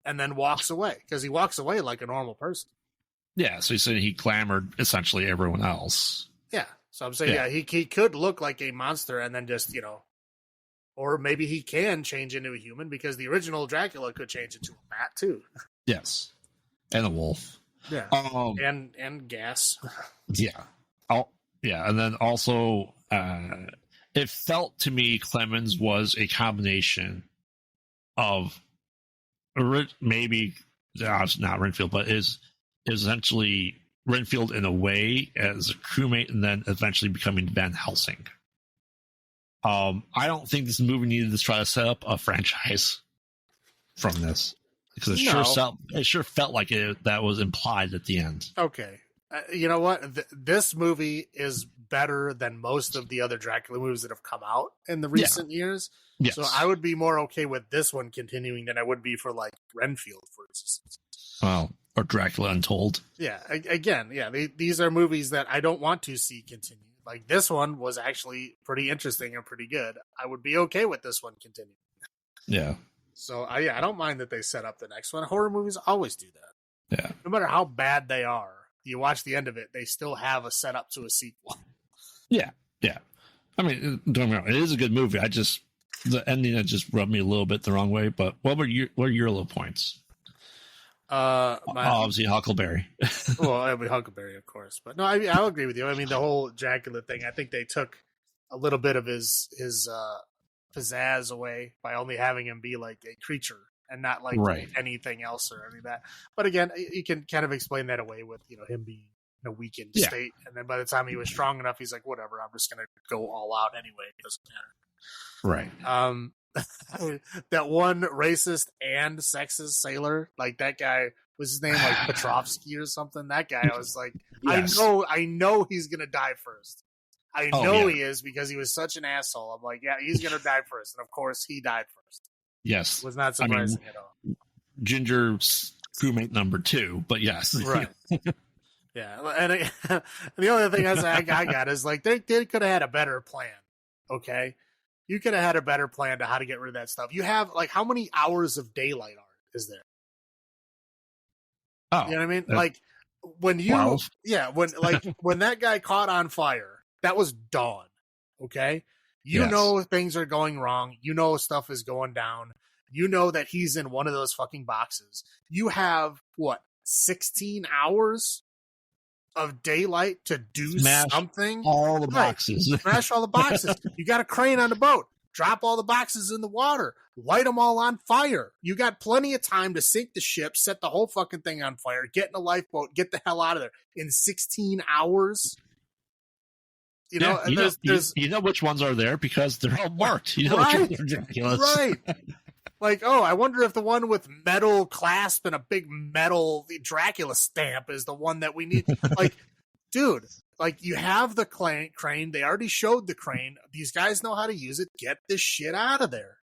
and then walks away because he walks away like a normal person. Yeah. So he said he clamored essentially everyone else. Yeah. So I'm saying, he could look like a monster and then just, or maybe he can change into a human because the original Dracula could change into a bat too. Yes. And a wolf. Yeah. And gas. Yeah. And then also, it felt to me Clemens was a combination of maybe not Renfield, but is essentially Renfield in a way as a crewmate and then eventually becoming Van Helsing. I don't think this movie needed to try to set up a franchise from this, because it sure felt like that was implied at the end. Okay. You know what? This movie is better than most of the other Dracula movies that have come out in the recent years. Yes. So I would be more okay with this one continuing than I would be for like Renfield, for instance. Well, or Dracula Untold. Yeah. Again, these are movies that I don't want to see continue. Like this one was actually pretty interesting and pretty good. I would be okay with this one continuing. Yeah. So I don't mind that they set up the next one. Horror movies always do that. Yeah. No matter how bad they are, you watch the end of it, they still have a setup to a sequel. Yeah. Yeah. I mean, don't get me wrong, it is a good movie. The ending that just rubbed me a little bit the wrong way. But what are your low points? Obviously Huckleberry. Well, it'll be Huckleberry, of course. But no, I'll agree with you. I mean, the whole Dracula thing, I think they took a little bit of his pizzazz away by only having him be like a creature and not like anything else or any of that. But again, you can kind of explain that away with, him being in a weakened state. And then by the time he was strong enough, he's like, whatever, I'm just going to go all out anyway. It doesn't matter. Right. That one racist and sexist sailor, like that guy, was his name like Petrovsky or something? That guy, I was like, yes. I know he's going to die first. I know he is, because he was such an asshole. I'm like, yeah, he's going to die first. And of course, he died first. Yes. It was not surprising at all. Ginger's crewmate number 2, but yes. Right. Yeah. And the only thing I got is like, they could have had a better plan. Okay. You could have had a better plan to how to get rid of that stuff. You have like, how many hours of daylight is there? Oh, you know what I mean? Like when you, 12? when that guy caught on fire, that was dawn. Okay. You know things are going wrong. You know stuff is going down. You know that he's in one of those fucking boxes. You have, 16 hours of daylight to do something? All the boxes. Right. Smash all the boxes. You got a crane on the boat. Drop all the boxes in the water. Light them all on fire. You got plenty of time to sink the ship, set the whole fucking thing on fire, get in a lifeboat, get the hell out of there. In 16 hours... You know which ones are there because they're all marked. You know, right, which ones are ridiculous. Right. Like, I wonder if the one with metal clasp and a big metal Dracula stamp is the one that we need. Like, dude, like you have the crane. They already showed the crane. These guys know how to use it. Get this shit out of there.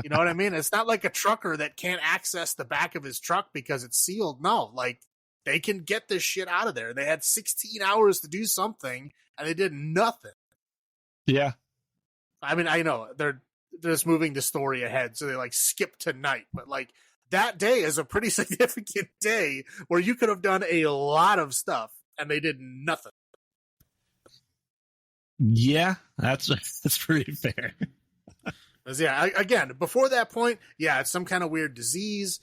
You know what I mean? It's not like a trucker that can't access the back of his truck because it's sealed. No, like they can get this shit out of there. They had 16 hours to do something and they did nothing. Yeah. I mean, I know they're just moving the story ahead. So they like skip to night, but like that day is a pretty significant day where you could have done a lot of stuff and they did nothing. Yeah, that's pretty fair. Yeah, again, before that point, it's some kind of weird disease.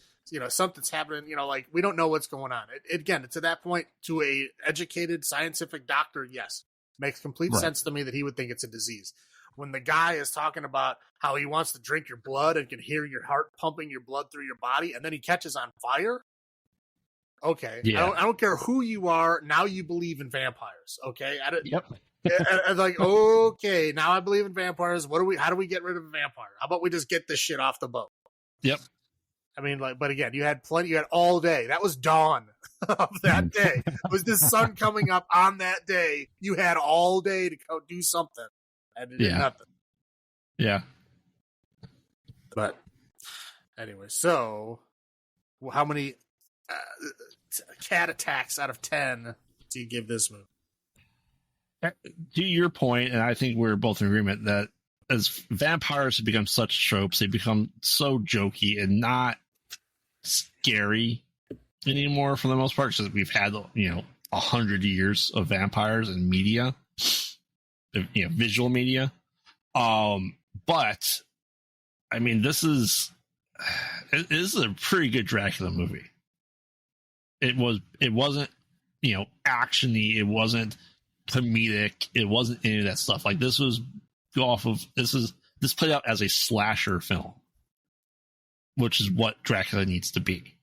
Something's happening, like we don't know what's going on. Again, to that point, to a educated scientific doctor, yes, makes complete sense to me that he would think it's a disease. When the guy is talking about how he wants to drink your blood and can hear your heart pumping your blood through your body, and then he catches on fire. Okay. Yeah. I don't care who you are. Now you believe in vampires. Okay. Yep. And like, okay, now I believe in vampires. How do we get rid of a vampire? How about we just get this shit off the boat? Yep. I mean, like, but again, you had all day. That was dawn of that day. It was the sun coming up on that day. You had all day to go do something. And it did nothing. Yeah. But anyway, so how many cat attacks out of 10 do you give this movie? To your point, and I think we're both in agreement that as vampires have become such tropes, they become so jokey and not scary anymore for the most part, because we've had 100 years of vampires in media, visual media. But I mean, this is a pretty good Dracula movie. It wasn't actiony, it wasn't comedic, it wasn't any of that stuff. Like this played out as a slasher film, which is what Dracula needs to be,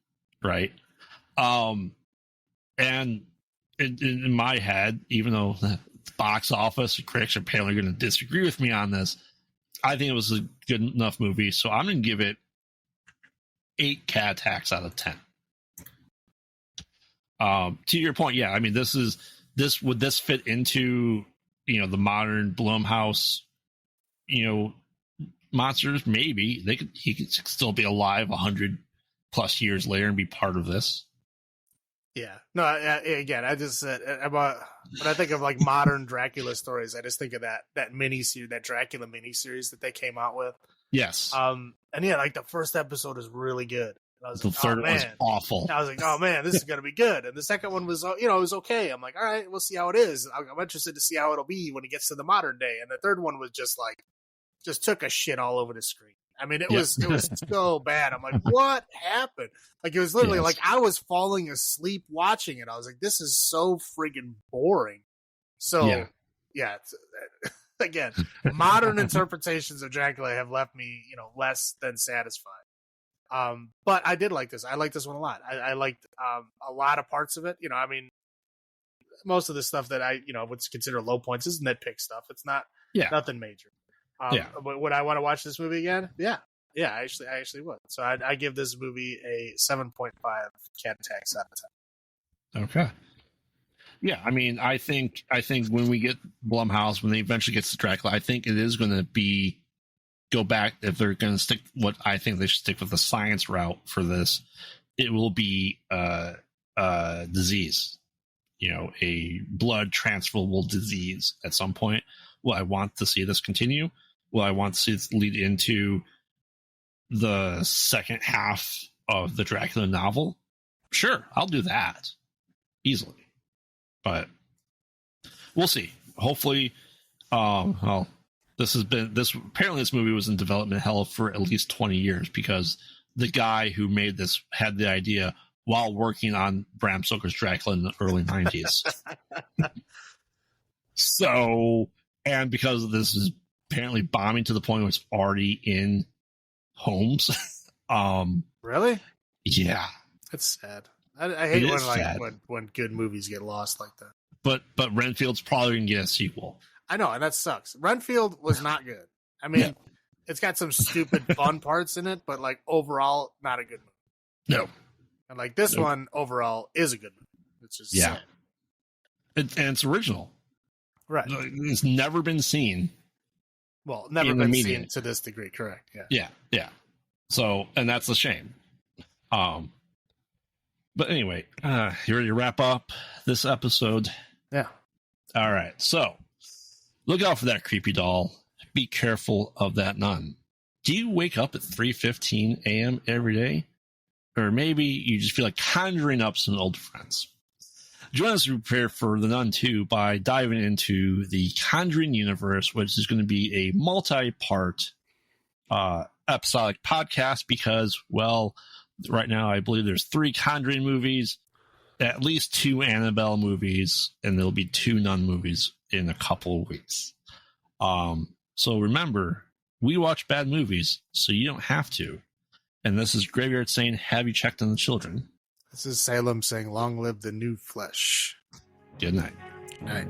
right? And in my head, even though box office. Critics are apparently going to disagree with me on this. I think it was a good enough movie, so I'm going to give it 8 cat attacks out of 10. To your point, yeah, I mean, would this fit into, the modern Blumhouse, monsters? Maybe he could still be alive 100 plus years later and be part of this. Yeah. No, again, I just said when I think of like modern Dracula stories, I just think of that miniseries, that Dracula miniseries that they came out with. Yes. And yeah, like the first episode is really good. I was the like, third one was awful. I was like, oh man, this is gonna be good. And the second one was, it was okay. I'm like, all right, we'll see how it is. I'm interested to see how it'll be when it gets to the modern day. And the third one was just took a shit all over the screen. I mean, it was so bad. I'm like, what happened? Like, it was literally like I was falling asleep watching it. I was like, this is so friggin' boring. So, yeah again, modern interpretations of Dracula have left me, less than satisfied. But I did like this. I liked this one a lot. I liked a lot of parts of it. I mean, most of the stuff that I, would consider low points is nitpick stuff. It's not nothing major. But would I want to watch this movie again? Yeah. I actually would. So I give this movie a 7.5 cat attacks out of 10. Okay. Yeah, I mean, I think when we get Blumhouse, when they eventually get to Dracula, I think it is going to go back, if they're going to stick what I think they should stick with the science route for this, it will be disease, a blood transferable disease at some point. Will I want to see this continue? Will I want to see this lead into the second half of the Dracula novel? Sure, I'll do that easily, but we'll see. Hopefully, apparently this movie was in development hell for at least 20 years because the guy who made this had the idea while working on Bram Stoker's Dracula in the early 90s. So, and because this is apparently bombing to the point where it's already in homes. Really? Yeah. That's sad. I hate when good movies get lost like that. But Renfield's probably going to get a sequel. I know, and that sucks. Renfield was not good. I mean, It's got some stupid fun parts in it, but like overall, not a good movie. No. And like this one overall is a good movie. It's just sad. And it's original. Right. It's never been seen. Well, never been seen to this degree, correct. Yeah. So, and that's a shame. But anyway, you ready to wrap up this episode? Yeah. All right. So, look out for that creepy doll. Be careful of that nun. Do you wake up at 3:15 a.m. every day? Or maybe you just feel like conjuring up some old friends. Join us to prepare for The Nun 2 by diving into the Conjuring universe, which is going to be a multi-part episodic podcast because, well, right now I believe there's 3 Conjuring movies, at least 2 Annabelle movies, and there'll be 2 Nun movies in a couple of weeks. So remember, we watch bad movies, so you don't have to. And this is Graveyard saying, have you checked on the children? This is Salem saying, long live the new flesh. Good night. Good night.